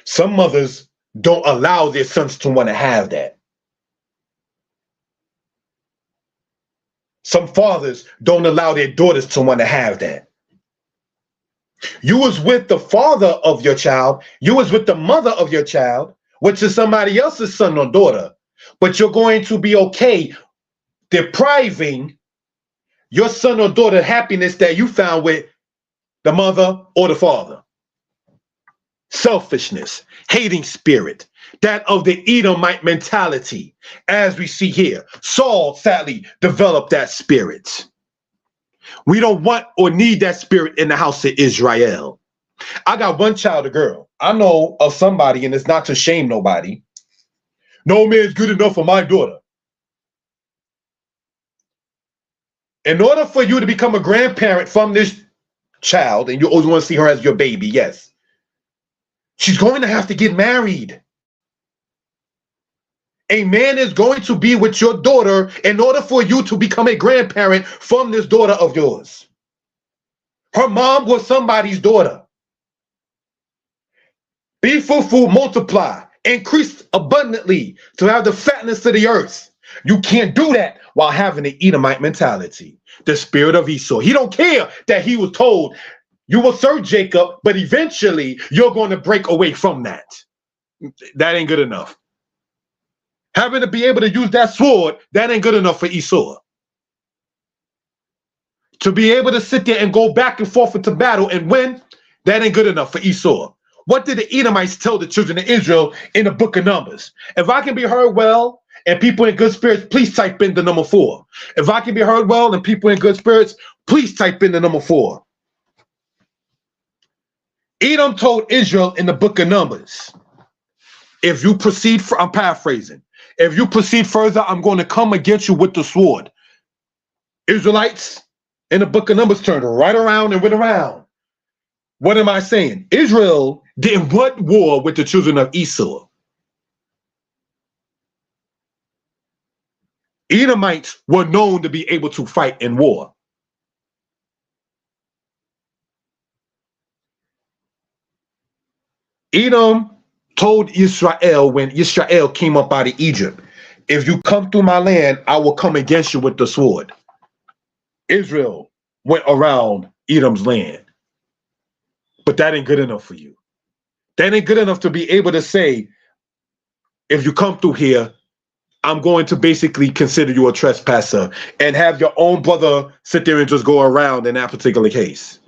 Some mothers don't allow their sons to want to have that. Some fathers don't allow their daughters to want to have that. You was with the father of your child, you was with the mother of your child, which is somebody else's son or daughter, but you're going to be okay depriving your son or daughter happiness that you found with the mother or the father. Selfishness, hating spirit, that of the Edomite mentality, as we see here. Saul sadly developed that spirit. We don't want or need that spirit in the house of Israel. I got one child, a girl. I know of somebody, and it's not to shame nobody. No man's good enough for my daughter. In order for you to become a grandparent from this child, and you always want to see her as your baby, yes, she's going to have to get married. A man is going to be with your daughter in order for you to become a grandparent from this daughter of yours. Her mom was somebody's daughter. Be fruitful, multiply, increase abundantly to have the fatness of the earth. You can't do that while having an Edomite mentality, the spirit of Esau. He don't care that he was told, you will serve Jacob, but eventually you're going to break away from that. That ain't good enough. Having to be able to use that sword, that ain't good enough for Esau. To be able to sit there and go back and forth into battle and win, that ain't good enough for Esau. What did the Edomites tell the children of Israel in the book of Numbers? If I can be heard well and people in good spirits, please type in the number 4. If I can be heard well and people in good spirits, please type in the number 4. Edom told Israel in the book of Numbers, if you proceed, I'm paraphrasing, if you proceed further, I'm going to come against you with the sword. Israelites in the book of Numbers turned right around and went around. What am I saying? Israel didn't want war with the children of Esau. Edomites were known to be able to fight in war. Edom told Israel when Israel came up out of Egypt, if you come through my land, I will come against you with the sword. Israel went around Edom's land. But that ain't good enough for you. That ain't good enough to be able to say, if you come through here, I'm going to basically consider you a trespasser and have your own brother sit there and just go around in that particular case.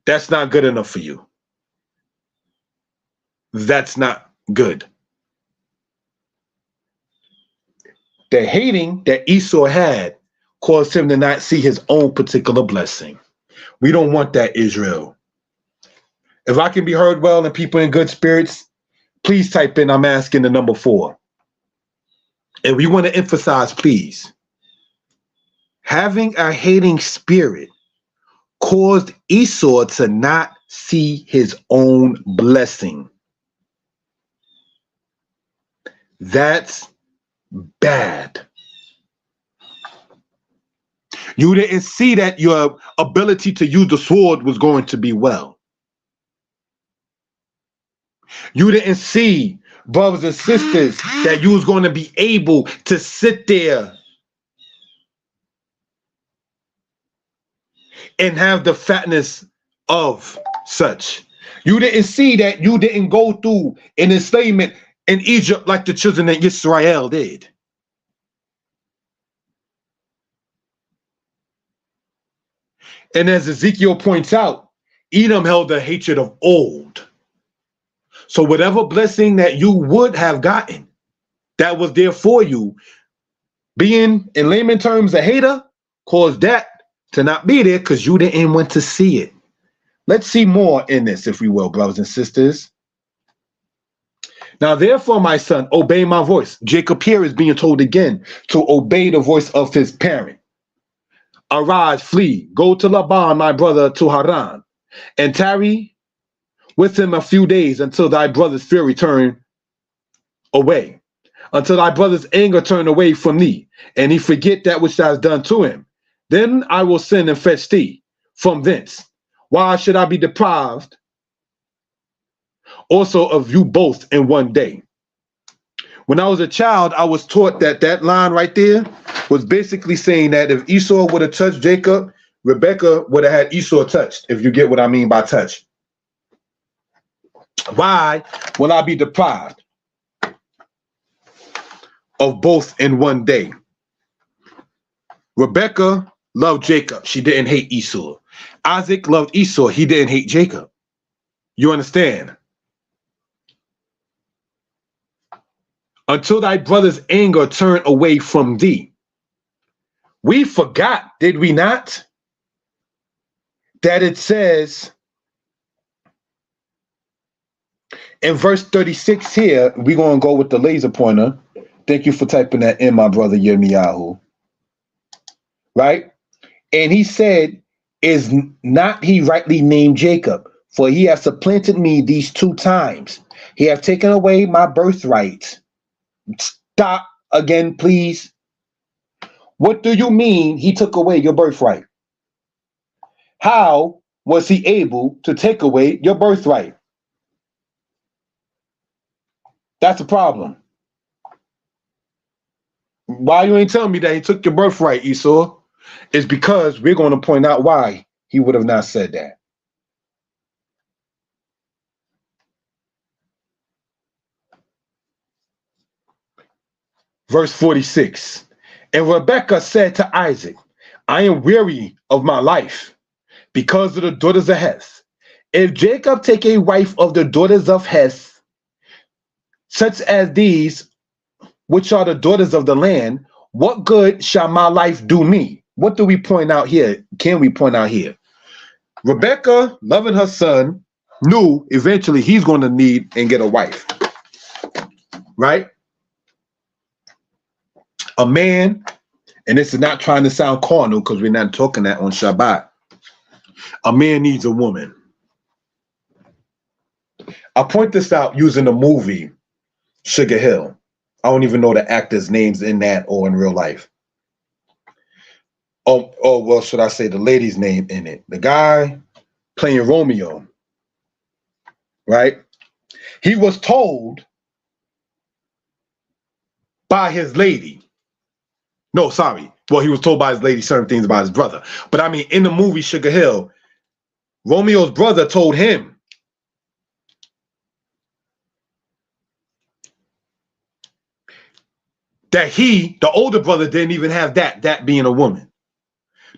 That's not good enough for you. That's not good. The hating that Esau had caused him to not see his own particular blessing. We don't want that, Israel. If I can be heard well and people in good spirits, please type in, I'm asking the number 4. And we want to emphasize, please, having a hating spirit caused Esau to not see his own blessing. That's bad. You didn't see that your ability to use the sword was going to be well. You didn't see, brothers and sisters, that you was going to be able to sit there and have the fatness of such. You didn't see that you didn't go through an enslavement in Egypt like the children of Israel did. And as Ezekiel points out, Edom held a hatred of old. So whatever blessing that you would have gotten that was there for you, being in layman terms a hater, caused that to not be there because you didn't want to see it. Let's see more in this, if we will, brothers and sisters. Now, therefore, my son, obey my voice. Jacob here is being told again to obey the voice of his parent. Arise, flee, go to Laban, my brother, to Haran, and tarry with him a few days until thy brother's fury turn away, until thy brother's anger turn away from thee, and he forget that which thou hast done to him. Then I will send and fetch thee from thence. Why should I be deprived also of you both in one day? When I was a child, I was taught that that line right there was basically saying that if Esau would have touched Jacob, Rebekah would have had Esau touched, if you get what I mean by touch. Why will I be deprived of both in one day? Rebekah loved Jacob. She didn't hate Esau. Isaac loved Esau. He didn't hate Jacob. You understand? Until thy brother's anger turn away from thee. We forgot, did we not, that it says in verse 36 here, we're going to go with the laser pointer. Thank you for typing that in, my brother Yirmiyahu. Right? And he said, is not he rightly named Jacob? For he hath supplanted me these 2 times. He hath taken away my birthright. Stop again, please. What do you mean he took away your birthright? How was he able to take away your birthright? That's a problem. Why you ain't telling me that he took your birthright, Esau? It's because we're going to point out why he would have not said that. Verse 46. And Rebekah said to Isaac, I am weary of my life because of the daughters of Heth, If Jacob take a wife of the daughters of Heth, such as these, which are the daughters of the land, what good shall my life do me? What do we point out here? Can we point out here? Rebecca, loving her son, knew eventually he's going to need and get a wife. Right? A man, and this is not trying to sound carnal because we're not talking that on Shabbat. A man needs a woman. I point this out using the movie Sugar Hill. I don't even know the actors' names in that or in real life. Oh, well, should I say the lady's name in it? The guy playing Romeo, right? He was told by his lady. No, sorry. Well, he was told by his lady certain things about his brother. But I mean, in the movie Sugar Hill, Romeo's brother told him that he, the older brother, didn't even have that being a woman.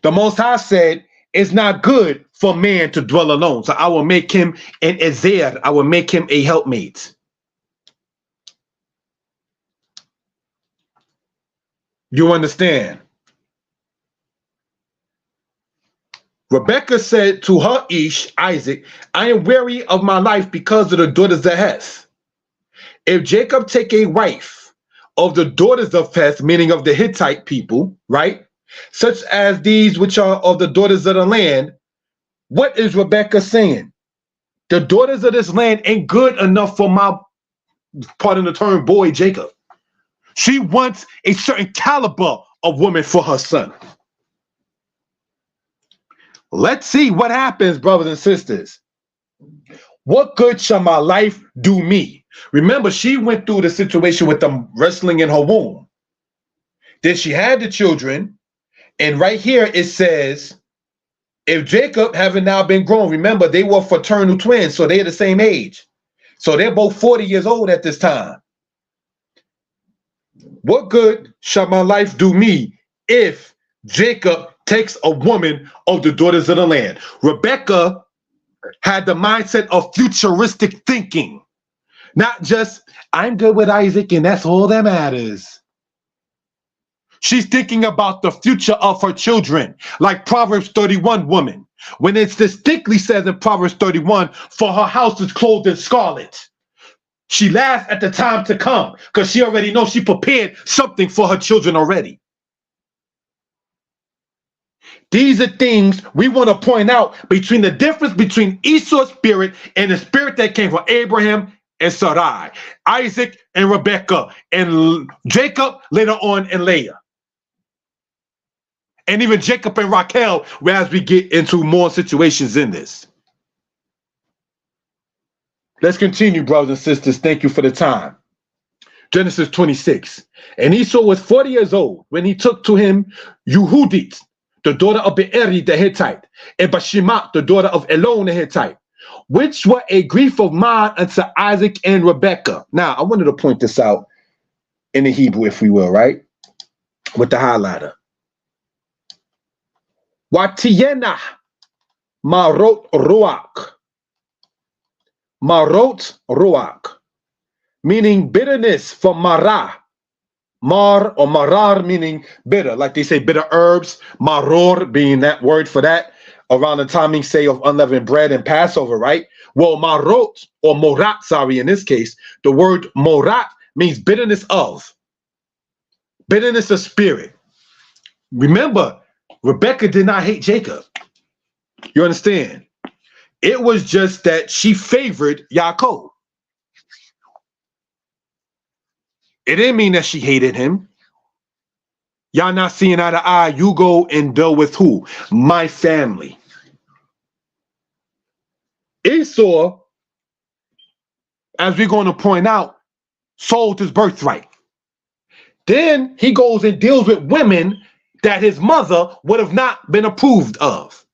The Most High said, it's not good for man to dwell alone. So I will make him an ezer. I will make him a helpmate. You understand? Rebecca said to her Ish, Isaac, I am weary of my life because of the daughters of Heth. If Jacob take a wife of the daughters of Heth, meaning of the Hittite people, right? Such as these which are of the daughters of the land, what is Rebecca saying? The daughters of this land ain't good enough for my, pardon the term, boy Jacob. She wants a certain caliber of woman for her son. Let's see what happens, brothers and sisters. What good shall my life do me? Remember, she went through the situation with them wrestling in her womb. Then she had the children. And right here it says, if Jacob having now been grown, remember they were fraternal twins, so they're the same age. So they're both 40 years old at this time. What good shall my life do me if Jacob takes a woman of the daughters of the land? Rebecca had the mindset of futuristic thinking, not just, I'm good with Isaac and that's all that matters. She's thinking about the future of her children, like Proverbs 31 woman, when it distinctly says in Proverbs 31, for her house is clothed in scarlet. She laughs at the time to come because she already knows she prepared something for her children already. These are things we want to point out between the difference between Esau's spirit and the spirit that came from Abraham and Sarai, Isaac and Rebekah, and Jacob later on and Leah. And even Jacob and Raquel, as we get into more situations in this. Let's continue, brothers and sisters. Thank you for the time. Genesis 26. And Esau was 40 years old when he took to him Yehudit, the daughter of Beeri the Hittite, and Bashemat, the daughter of Elon the Hittite, which were a grief of mine unto Isaac and Rebekah. Now, I wanted to point this out in the Hebrew, if we will, right? With the highlighter. Watiyena marot ruach. Marot ruach, meaning bitterness from marah. Mar or marar meaning bitter, like they say bitter herbs. Maror being that word for that around the timing, say, of unleavened bread and Passover, right? Well, marot or morat, sorry, in this case, the word morat means bitterness of spirit. Remember, Rebecca did not hate Jacob. You understand? It was just that she favored Yaakov. It didn't mean that she hated him. Y'all not seeing eye to eye. You go and deal with who? My family. Esau, as we're going to point out, sold his birthright. Then he goes and deals with women that his mother would have not been approved of.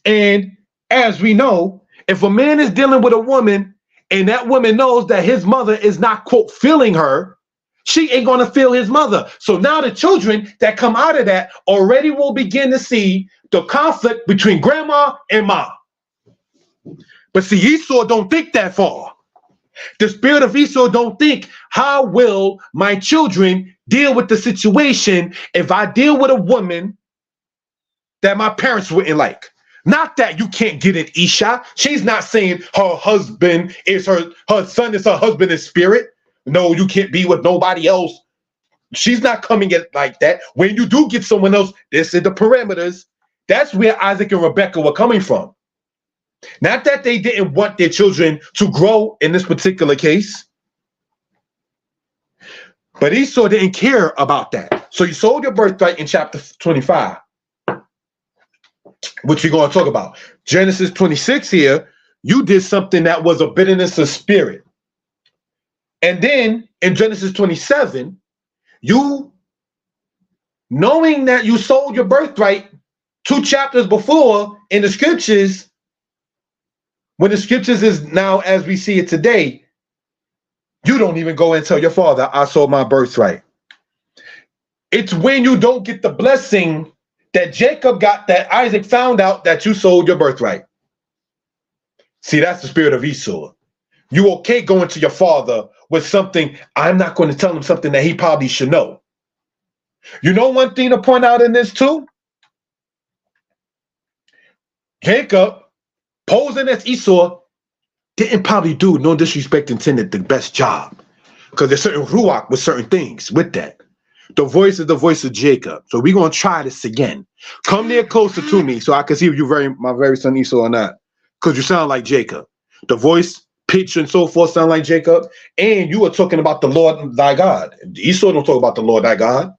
And as we know, if a man is dealing with a woman and that woman knows that his mother is not, quote, feeling her, she ain't going to feel his mother. So now the children that come out of that already will begin to see the conflict between grandma and mom. But see, Esau don't think that far. The spirit of Esau don't think, how will my children deal with the situation if I deal with a woman that my parents wouldn't like? Not that you can't get an Isha. She's not saying her husband is her son is her husband in spirit. No, you can't be with nobody else. She's not coming at like that. When you do get someone else, this is the parameters. That's where Isaac and Rebekah were coming from. Not that they didn't want their children to grow in this particular case, but Esau didn't care about that. So you sold your birthright in chapter 25, which we're going to talk about. Genesis 26 here, you did something that was a bitterness of spirit. And then in Genesis 27, you, knowing that you sold your birthright 2 chapters before in the scriptures, when the scriptures is now as we see it today, you don't even go and tell your father, I sold my birthright. It's when you don't get the blessing that Jacob got, that Isaac found out that you sold your birthright. See, that's the spirit of Esau. You okay going to your father with something, I'm not going to tell him something that he probably should know. You know one thing to point out in this too? Jacob, posing as Esau, didn't probably do, no disrespect intended, the best job. Because there's certain ruach with certain things with that. The voice is the voice of Jacob. So we're going to try this again. Come there closer to me so I can see if you my very son Esau or not. Because you sound like Jacob. The voice, pitch, and so forth sound like Jacob. And you are talking about the Lord thy God. Esau don't talk about the Lord thy God.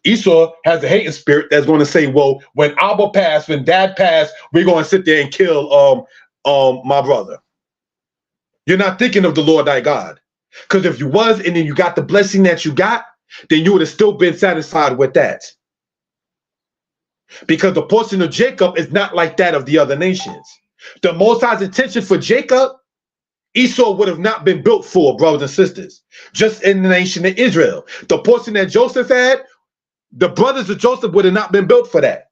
Esau has a hating spirit that's going to say, well, when Abba passed, when Dad passed, we're going to sit there and kill my brother. You're not thinking of the Lord thy God. Because if you was, and then you got the blessing that you got, then you would have still been satisfied with that. Because the portion of Jacob is not like that of the other nations. The Most High's intention for Jacob, Esau would have not been built for, brothers and sisters. Just in the nation of Israel. The portion that Joseph had, the brothers of Joseph would have not been built for that.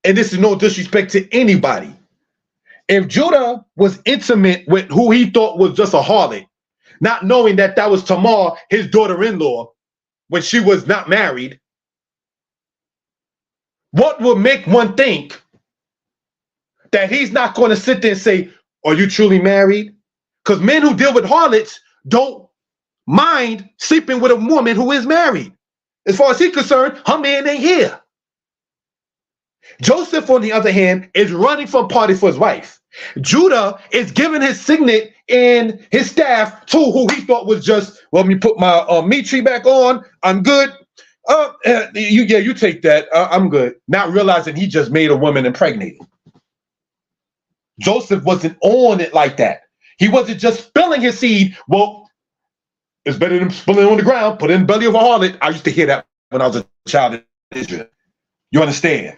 And this is no disrespect to anybody. If Judah was intimate with who he thought was just a harlot, not knowing that that was Tamar, his daughter-in-law, when she was not married, what would make one think that he's not going to sit there and say, are you truly married? Because men who deal with harlots don't mind sleeping with a woman who is married. As far as he's concerned, her man ain't here. Joseph, on the other hand, is running from Potiphar's wife. Judah is giving his signet and his staff to who he thought was just, well, let me put my meat tree back on. I'm good. You take that. I'm good. Not realizing he just made a woman impregnated. Joseph wasn't on it like that. He wasn't just spilling his seed. Well, it's better than spilling on the ground. Put it in the belly of a harlot. I used to hear that when I was a child in Israel. You understand?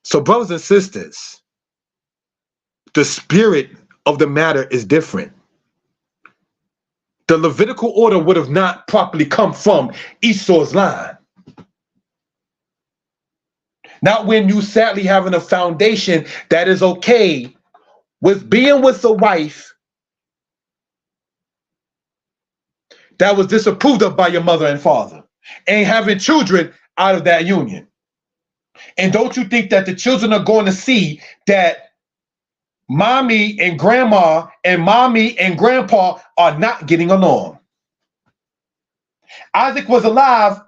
So, brothers and sisters, the spirit of the matter is different. The Levitical order would have not properly come from Esau's line. Not when you sadly having a foundation that is okay with being with a wife that was disapproved of by your mother and father and having children out of that union. And don't you think that the children are going to see that mommy and grandma and mommy and grandpa are not getting along? Isaac was alive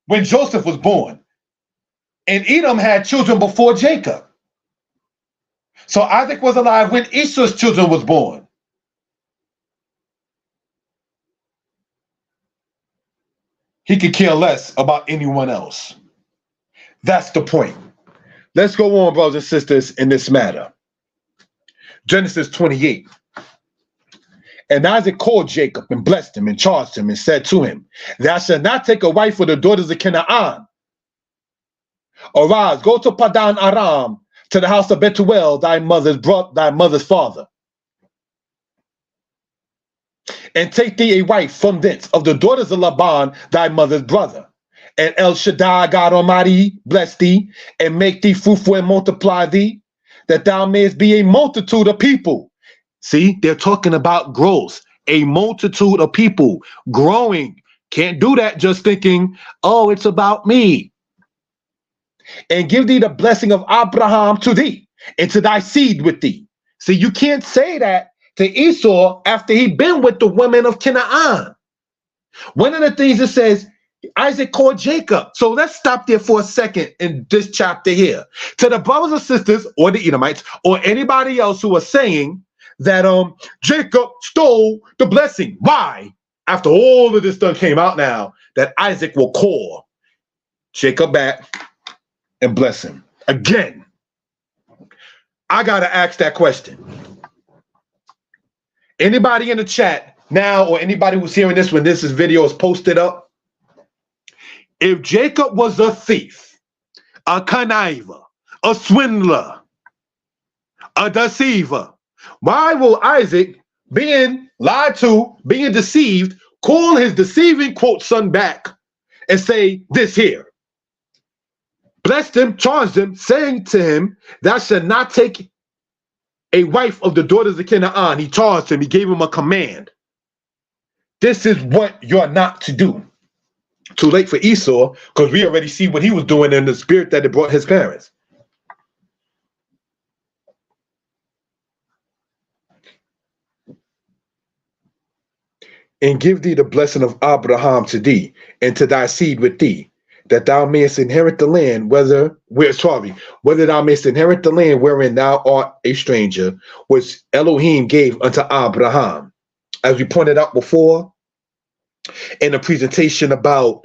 when Joseph was born. And Edom had children before Jacob. So Isaac was alive when Esau's children was born. He could care less about anyone else. That's the point. Let's go on, brothers and sisters, in this matter. Genesis 28. And Isaac called Jacob and blessed him and charged him and said to him, thou shalt not take a wife for the daughters of Canaan. Arise, go to Padan Aram, to the house of Bethuel, thy mother's father, and take thee a wife from thence of the daughters of Laban, thy mother's brother, And El Shaddai, God Almighty, bless thee and make thee fruitful and multiply thee, that thou mayest be a multitude of people. See, they're talking about growth, a multitude of people growing. Can't do that just thinking, oh, it's about me. And give thee the blessing of Abraham to thee and to thy seed with thee. See, you can't say that to Esau after he'd been with the women of Canaan. One of the things it says, Isaac called Jacob. So let's stop there for a second in this chapter here. To the brothers and sisters or the Edomites or anybody else who are saying that Jacob stole the blessing. Why? After all of this done came out now, that Isaac will call Jacob back and bless him. Again, I got to ask that question. Anybody in the chat now or anybody who's hearing this when this video is posted up, if Jacob was a thief, a conniver, a swindler, a deceiver, why will Isaac, being lied to, being deceived, call his deceiving, quote, son back and say this here? Blessed him, charged him, saying to him, thou shalt not take a wife of the daughters of Canaan. He charged him, he gave him a command. This is what you're not to do. Too late for Esau, because we already see what he was doing in the spirit that it brought his parents. And give thee the blessing of Abraham to thee, and to thy seed with thee, that thou mayest inherit the land, whether thou mayest inherit the land wherein thou art a stranger, which Elohim gave unto Abraham. As we pointed out before in the presentation about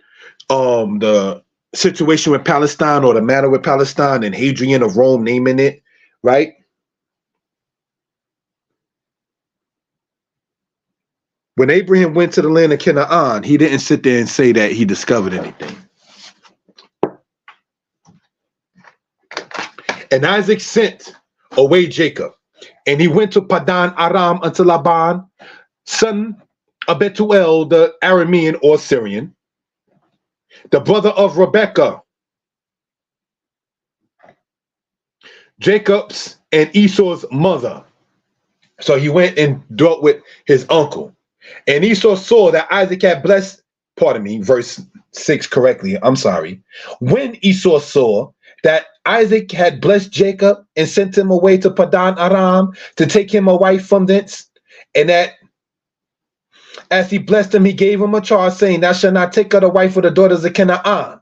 the situation with Palestine, or the matter with Palestine, and Hadrian of Rome naming it, right? When Abraham went to the land of Canaan, he didn't sit there and say that he discovered anything. And Isaac sent away Jacob, and he went to Padan Aram unto Laban, son of Bethuel, the Aramean or Syrian, the brother of Rebekah, Jacob's and Esau's mother. So he went and dwelt with his uncle. And Esau saw that Isaac had blessed, pardon me, verse 6 correctly, I'm sorry. When Esau saw that Isaac had blessed Jacob and sent him away to Padan Aram to take him a wife from thence, and that as he blessed him, he gave him a charge, saying, thou shalt not take a wife of the daughters of Canaan.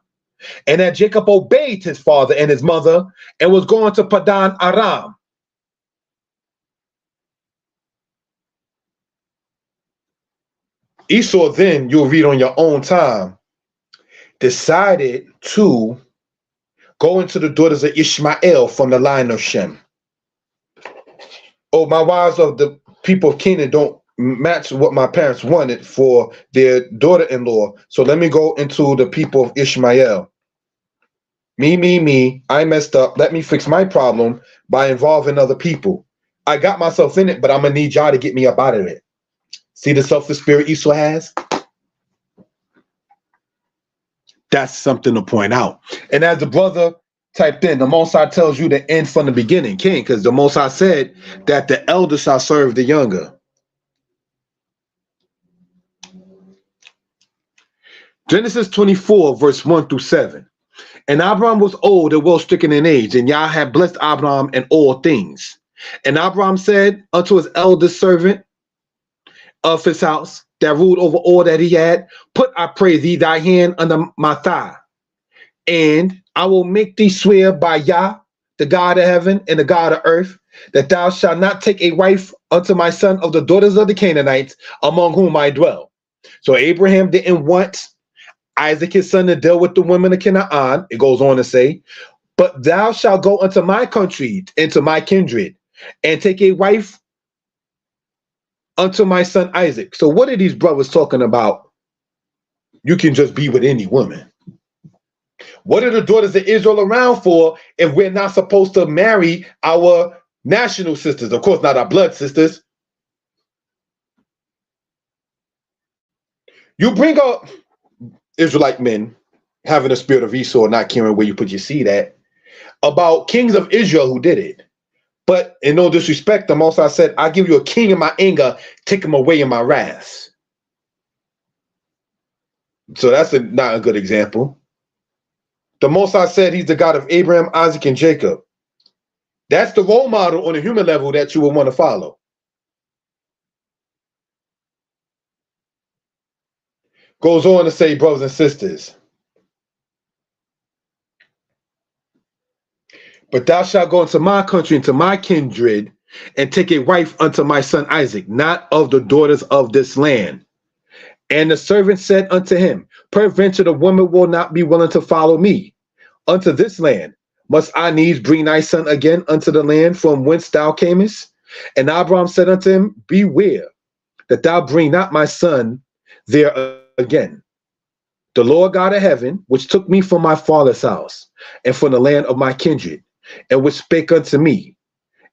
And that Jacob obeyed his father and his mother and was going to Padan Aram. Esau then, you'll read on your own time, decided to go into the daughters of Ishmael from the line of Shem. Oh, my wives of the people of Canaan don't match what my parents wanted for their daughter-in-law. So let me go into the people of Ishmael. Me, I messed up. Let me fix my problem by involving other people. I got myself in it, but I'm going to need y'all to get me up out of it. See the selfish spirit Esau has? That's something to point out. And as the brother typed in, the Most High tells you to end from the beginning, King, because the Most High said that the elder shall serve the younger. Genesis 24, verse 1 through 7. And Abraham was old and well stricken in age, and Yah had blessed Abraham in all things. And Abraham said unto his eldest servant of his house, that ruled over all that he had, put, I pray thee, thy hand under my thigh, and I will make thee swear by Yah, the God of heaven and the God of earth, that thou shalt not take a wife unto my son of the daughters of the Canaanites, among whom I dwell. So Abraham didn't want Isaac his son to deal with the women of Canaan. It goes on to say, but thou shalt go unto my country, into my kindred, and take a wife unto my son Isaac. So what are these brothers talking about? You can just be with any woman. What are the daughters of Israel around for if we're not supposed to marry our national sisters? Of course, not our blood sisters. You bring up Israelite men having a spirit of Esau, not caring where you put your seed at, about kings of Israel who did it. But in no disrespect, the Most High said, I give you a king in my anger, take him away in my wrath. So that's not a good example. The Most High said he's the God of Abraham, Isaac, and Jacob. That's the role model on a human level that you will want to follow. Goes on to say, brothers and sisters, but thou shalt go into my country, into my kindred, and take a wife unto my son Isaac, not of the daughters of this land. And the servant said unto him, peradventure the woman will not be willing to follow me unto this land. Must I needs bring thy son again unto the land from whence thou camest? And Abraham said unto him, beware that thou bring not my son there again. The Lord God of heaven, which took me from my father's house and from the land of my kindred, and which spake unto me,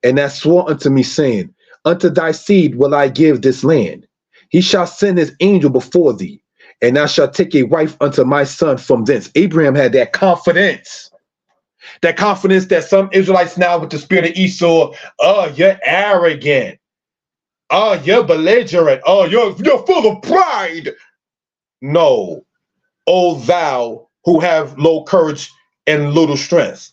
and that swore unto me, saying, unto thy seed will I give this land. He shall send his angel before thee, and thou shalt take a wife unto my son from thence. Abraham had that confidence. That confidence that some Israelites now with the spirit of Esau, oh, you're arrogant. Oh, you're belligerent. Oh, you're full of pride. No. O thou who have low courage and little strength.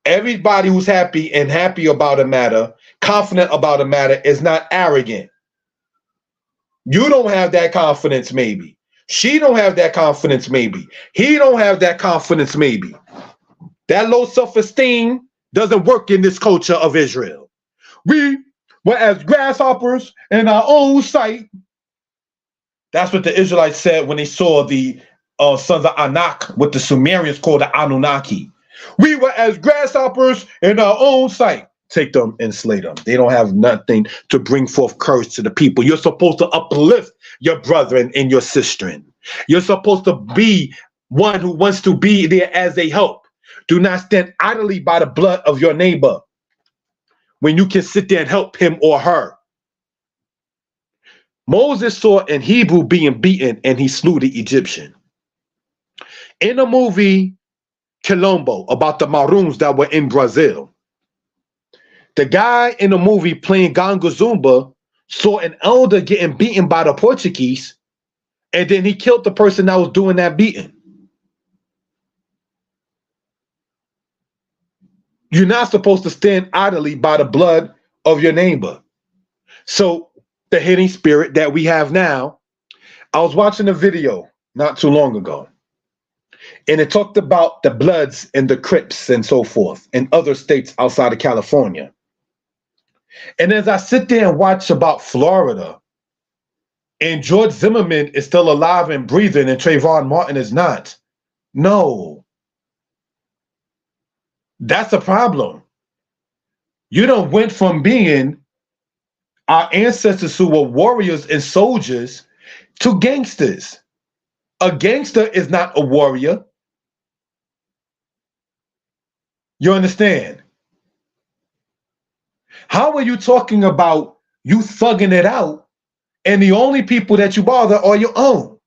Everybody who's happy and happy about a matter, confident about a matter, is not arrogant. You don't have that confidence, maybe. She don't have that confidence, maybe. He don't have that confidence, maybe. That low self-esteem doesn't work in this culture of Israel. We were as grasshoppers in our own sight. That's what the Israelites said when they saw the sons of Anak, what the Sumerians called the Anunnaki. We were as grasshoppers in our own sight. Take them and slay them. They don't have nothing to bring forth courage to the people. You're supposed to uplift your brethren and your sister. You're supposed to be one who wants to be there as a help. Do not stand idly by the blood of your neighbor when you can sit there and help him or her. Moses saw an Hebrew being beaten and he slew the Egyptian. In the movie Colombo about the Maroons that were in Brazil, the guy in the movie playing Ganga Zumba saw an elder getting beaten by the Portuguese, and then he killed the person that was doing that beating. You're not supposed to stand idly by the blood of your neighbor. So the hidden spirit that we have now, I was watching a video not too long ago, and it talked about the Bloods and the Crips and so forth in other states outside of California. And as I sit there and watch about Florida, and George Zimmerman is still alive and breathing and Trayvon Martin is not, no. That's a problem. You done went from being our ancestors who were warriors and soldiers to gangsters. A gangster is not a warrior. You understand? How are you talking about you thugging it out and the only people that you bother are your own?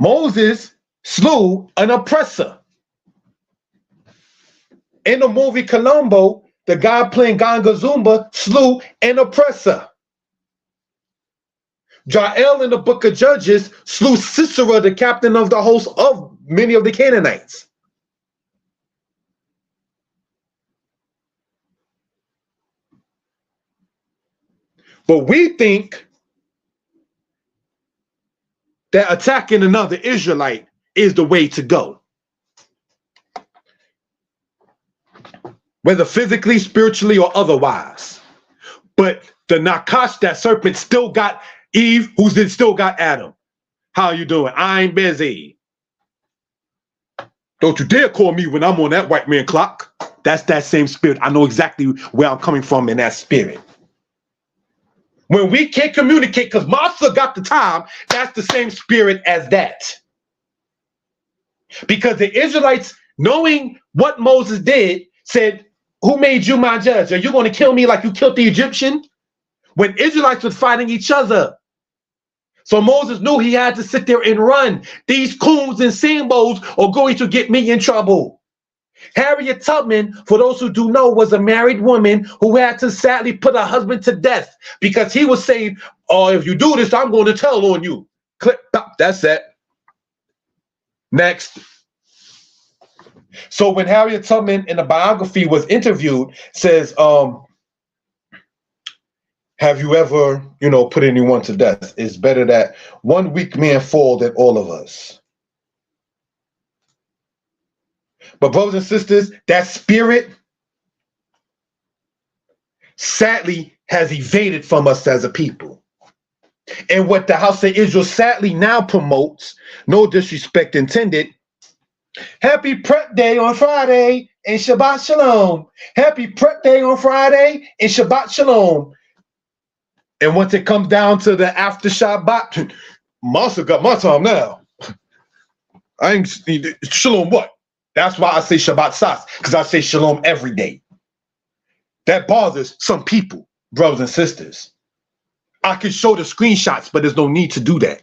Moses slew an oppressor. In the movie Colombo, the guy playing Ganga Zumba slew an oppressor. Jael in the book of Judges slew Sisera, the captain of the host of many of the Canaanites. But we think that attacking another Israelite is the way to go. Whether physically, spiritually, or otherwise. But the Nakash, that serpent, still got Eve, who's then still got Adam. How you doing? I'm busy. Don't you dare call me when I'm on that white man clock. That's that same spirit. I know exactly where I'm coming from in that spirit. When we can't communicate because Master got the time, that's the same spirit as that. Because the Israelites, knowing what Moses did, said, who made you my judge? Are you going to kill me like you killed the Egyptian? When Israelites were fighting each other, So Moses knew he had to sit there and run. These coons and symbols are going to get me in trouble. Harriet Tubman, for those who do know, was a married woman who had to sadly put her husband to death because he was saying, oh, if you do this, I'm going to tell on you. Click, pop, that's it. Next. So when Harriet Tubman in the biography was interviewed, says, have you ever, put anyone to death? It's better that one weak man fall than all of us. But brothers and sisters, that spirit sadly has evaded from us as a people. And what the House of Israel sadly now promotes, no disrespect intended, happy prep day on Friday and Shabbat Shalom. Happy prep day on Friday and Shabbat Shalom. And once it comes down to the after Shabbat, Master got my time now. I ain't Shalom what? That's why I say Shabbat Sas, because I say Shalom every day. That bothers some people, brothers and sisters. I can show the screenshots, but there's no need to do that.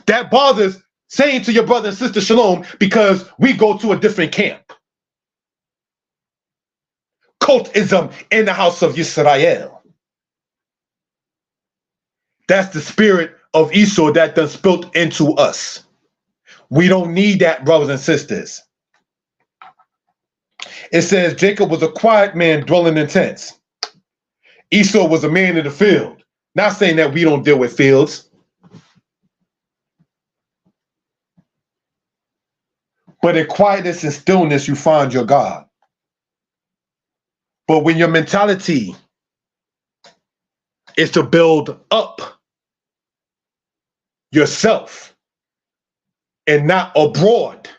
That bothers saying to your brother and sister Shalom because we go to a different camp. Cultism in the house of Yisrael. That's the spirit of Esau that done spilt into us. We don't need that, brothers and sisters. It says Jacob was a quiet man dwelling in tents. Esau was a man in the field. Not saying that we don't deal with fields. But in quietness and stillness, you find your God. But when your mentality is to build up yourself and not abroad,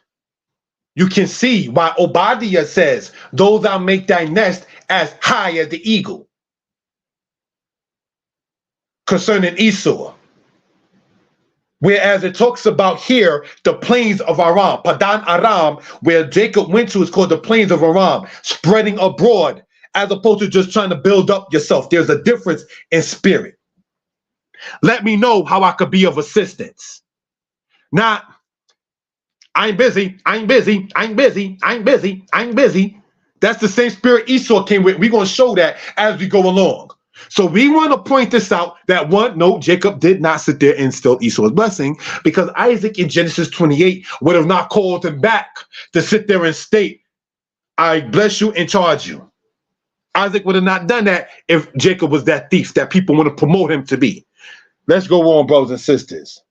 you can see why Obadiah says, though thou make thy nest as high as the eagle. Concerning Esau. Whereas it talks about here, the plains of Aram, Padan Aram, where Jacob went to is called the plains of Aram, spreading abroad, as opposed to just trying to build up yourself. There's a difference in spirit. Let me know how I could be of assistance. Not, I'm busy, I'm busy, I'm busy, I'm busy, I'm busy. That's the same spirit Esau came with. We're going to show that as we go along. So we want to point this out that one, no, Jacob did not sit there and steal Esau's blessing because Isaac in Genesis 28 would have not called him back to sit there and state, I bless you and charge you. Isaac would have not done that if Jacob was that thief that people want to promote him to be. Let's go on, brothers and sisters.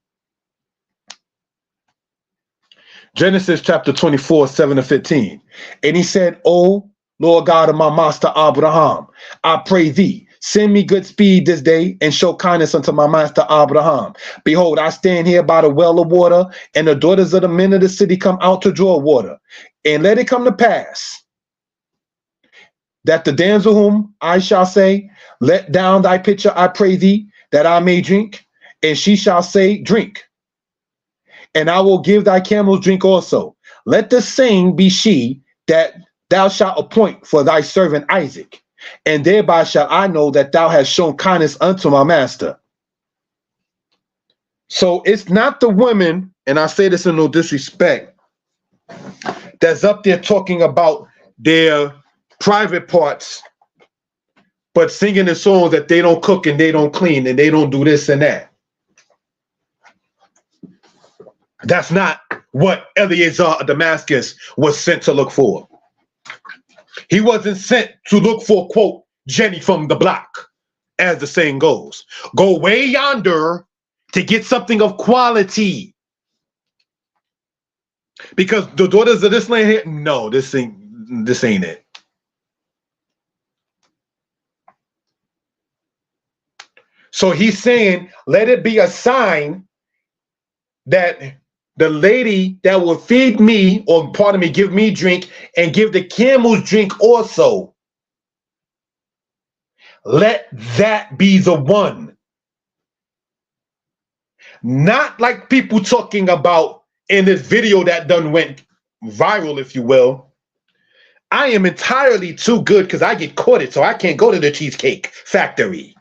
Genesis chapter 24, 7-15. And he said, O Lord God of my master Abraham, I pray thee, send me good speed this day and show kindness unto my master Abraham. Behold, I stand here by the well of water, and the daughters of the men of the city come out to draw water. And let it come to pass that the damsel whom I shall say, let down thy pitcher, I pray thee, that I may drink. And she shall say, drink. And I will give thy camels drink also. Let the same be she that thou shalt appoint for thy servant Isaac. And thereby shall I know that thou hast shown kindness unto my master. So it's not the women, and I say this in no disrespect, that's up there talking about their private parts, but singing the songs that they don't cook and they don't clean and they don't do this and that. That's not what Eleazar of Damascus was sent to look for. He wasn't sent to look for, quote, Jenny from the block, as the saying goes. Go way yonder to get something of quality. Because the daughters of this land here, no, this ain't it. So he's saying, let it be a sign that the lady that will feed me, or pardon me, give me drink and give the camels drink also, let that be the one. Not like people talking about in this video that done went viral, if you will. I am entirely too good because I get courted, so I can't go to the Cheesecake Factory.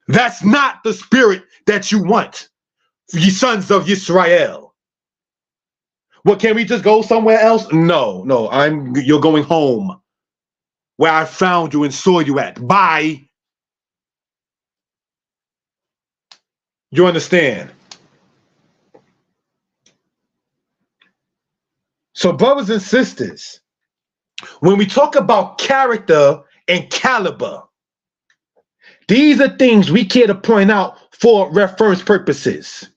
That's not the spirit that you want. ye sons of Israel. Well, can we just go somewhere else? No, no, you're going home where I found you and saw you at. Bye. You understand? So, brothers and sisters, when we talk about character and caliber, these are things we care to point out for reference purposes.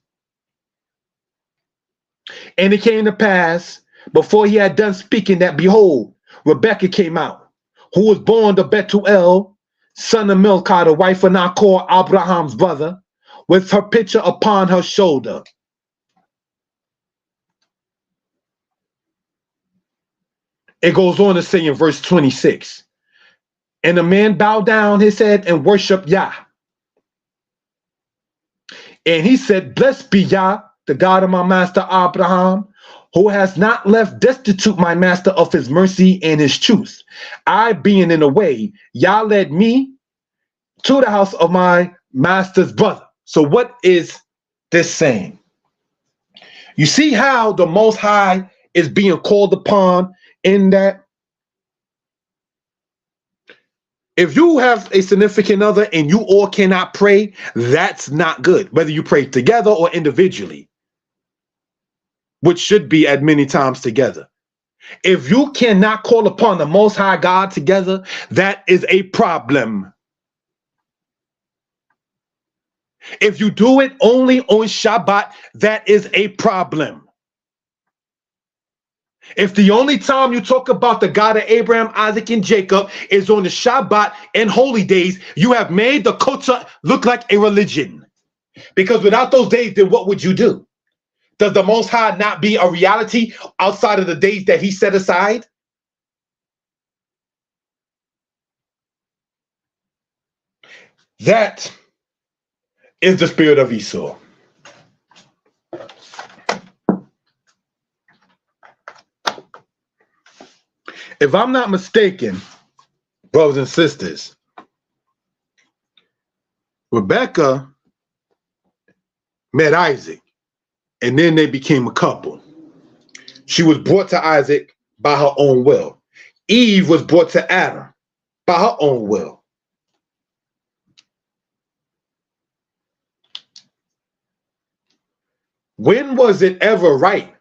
And it came to pass, before he had done speaking, that behold, Rebekah came out, who was born to Bethuel, son of Milcah, the wife of Nachor, Abraham's brother, with her pitcher upon her shoulder. It goes on to say in verse 26, and the man bowed down his head and worshiped Yah. And he said, blessed be Yah, the God of my master Abraham, who has not left destitute my master of his mercy and his truth. I being in a way, Yah led me to the house of my master's brother. So what is this saying? You see how the Most High is being called upon in that? If you have a significant other and you all cannot pray, that's not good, whether you pray together or individually, which should be at many times together. If you cannot call upon the Most High God together, that is a problem. If you do it only on Shabbat, that is a problem. If the only time you talk about the God of Abraham, Isaac, and Jacob is on the Shabbat and holy days, you have made the culture look like a religion. Because without those days, then what would you do? Does the Most High not be a reality outside of the days that he set aside? That is the spirit of Esau. If I'm not mistaken, brothers and sisters, Rebekah met Isaac, and then they became a couple. She was brought to Isaac by her own will. Eve was brought to Adam by her own will. When was it ever right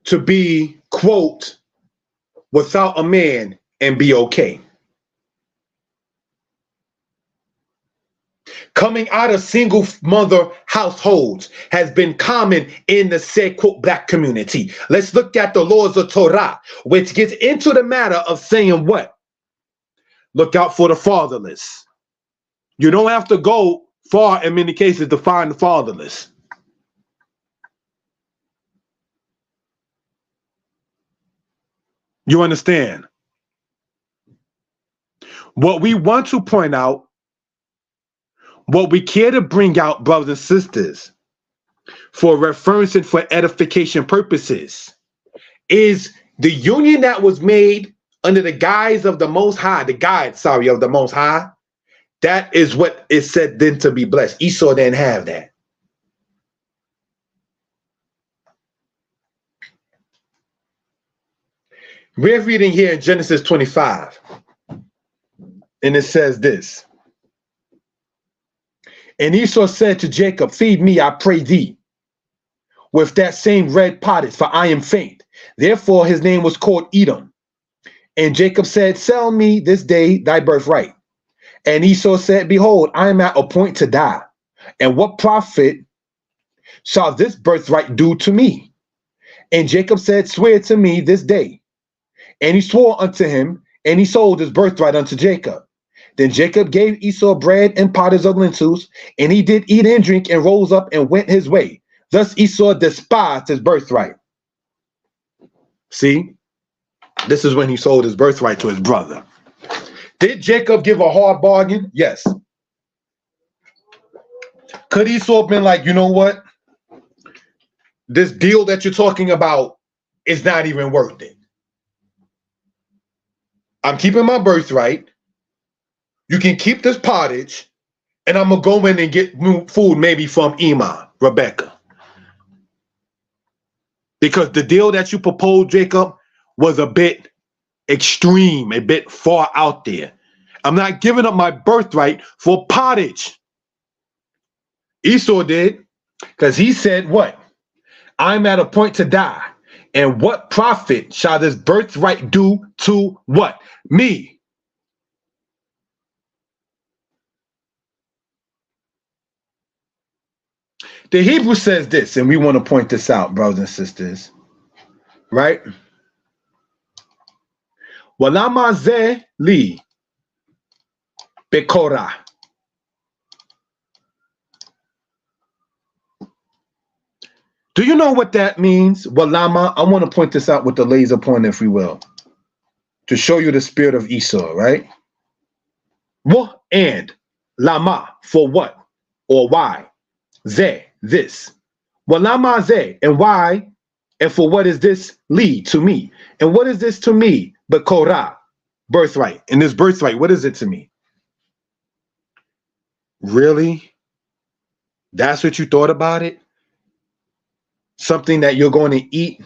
to be, quote, without a man and be okay? Coming out of single mother households has been common in the said, quote, black community. Let's look at the laws of Torah, which gets into the matter of saying what? Look out for the fatherless. You don't have to go far in many cases to find the fatherless. You understand? What we want to point out, what we care to bring out, brothers and sisters, for reference and for edification purposes, is the union that was made under the guise of the Most High, of the Most High. That is what is said then to be blessed. Esau didn't have that. We're reading here in Genesis 25, and it says this. And Esau said to Jacob, feed me, I pray thee, with that same red pottage, for I am faint. Therefore his name was called Edom. And Jacob said, sell me this day thy birthright. And Esau said, behold, I am at a point to die. And what profit shall this birthright do to me? And Jacob said, swear to me this day. And he swore unto him, and he sold his birthright unto Jacob. Then Jacob gave Esau bread and potters of lentils, and he did eat and drink, and rose up and went his way. Thus Esau despised his birthright. See, this is when he sold his birthright to his brother. Did Jacob give a hard bargain? Yes. Could Esau have been like, you know what? This deal that you're talking about is not even worth it. I'm keeping my birthright. You can keep this pottage, And I'm going to go in and get food maybe from Ima, Rebecca. Because the deal that you proposed, Jacob, was a bit extreme, a bit far out there. I'm not giving up my birthright for pottage. Esau did, because he said what? I'm at a point to die. And what profit shall this birthright do to what? Me. The Hebrew says this, and we want to point this out, brothers and sisters, right? Walama ze li bekora. Do you know what that means? Walama, I want to point this out with the laser pointer, if we will, to show you the spirit of Esau, right? What and lama, for what or why? Ze, this. Walama ze, and why and for what is this lead to me? And what is this to me? But Korah, birthright. And this birthright, what is it to me? Really? That's what you thought about it? Something that you're going to eat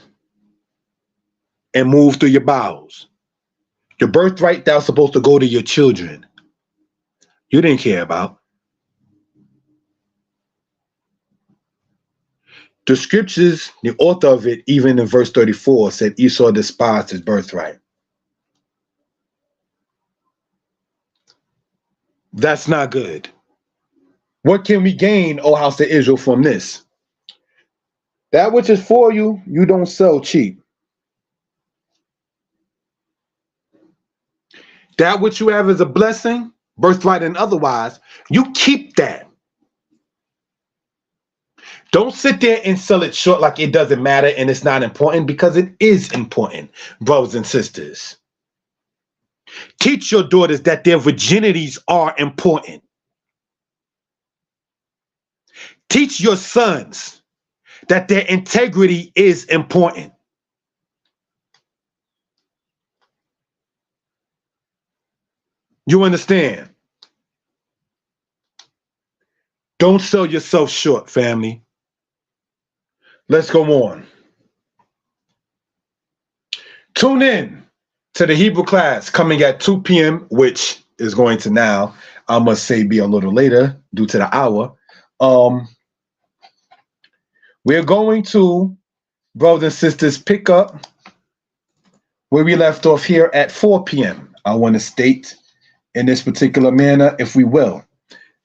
and move through your bowels. Your birthright that was supposed to go to your children. You didn't care about. The scriptures, the author of it, even in verse 34, said Esau despised his birthright. That's not good. What can we gain, O house of Israel, from this? That which is for you, you don't sell cheap. That which you have is a blessing, birthright and otherwise, you keep that. Don't sit there and sell it short like it doesn't matter and it's not important, because it is important, brothers and sisters. Teach your daughters that their virginities are important. Teach your sons that their integrity is important. You understand? Don't sell yourself short, family. Let's go on. Tune in to the Hebrew class coming at 2 p.m., which is going to now, I must say, be a little later due to the hour. We're going to, brothers and sisters, pick up where we left off here at 4 p.m. I want to state in this particular manner, if we will.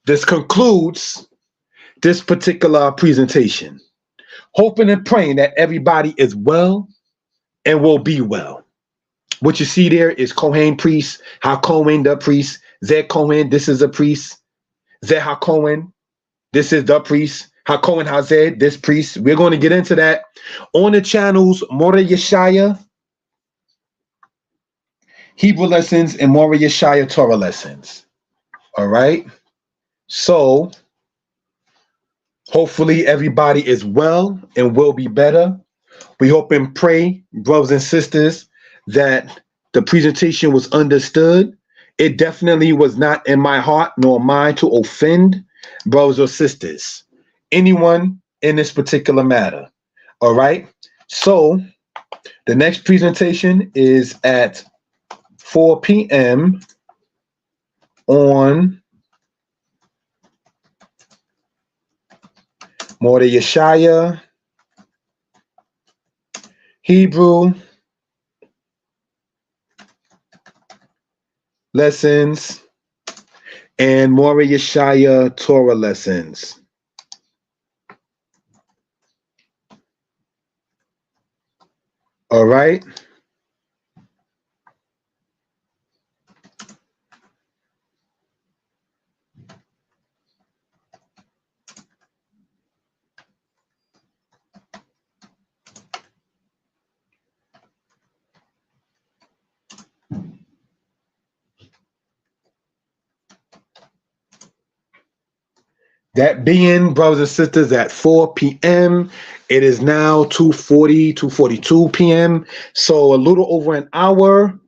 This concludes this particular presentation. Hoping and praying that everybody is well and will be well. What you see there is Kohen priest, HaKohen the priest, Zeh Kohen, this is a priest, Zeh HaKohen, this is the priest, HaKohen HaZeh, this priest. We're going to get into that on the channels More Yeshaya Hebrew lessons and More Yeshaya Torah lessons. All right. So hopefully everybody is well and will be better. We hope and pray, brothers and sisters, that the presentation was understood. It definitely was not in my heart nor mind to offend brothers or sisters, anyone in this particular matter. All right. So the next presentation is at 4 p.m. on More Yeshaya Hebrew lessons and More Yeshaya Torah lessons. All right. That being, brothers and sisters, at 4 p.m. It is now 2:40, 2:42 p.m. So a little over an hour.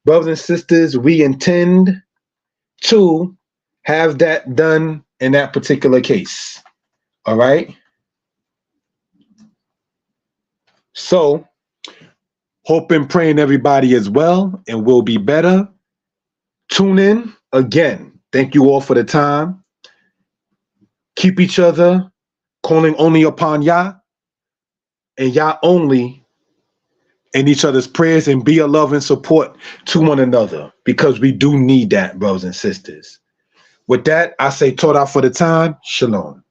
Brothers and sisters, we intend to have that done in that particular case. All right. So, hope and praying everybody is well and will be better. Tune in again. Thank you all for the time. Keep each other calling only upon Yah and Yah only in each other's prayers, and be a love and support to one another, because we do need that, brothers and sisters. With that, I say Torah for the time. Shalom.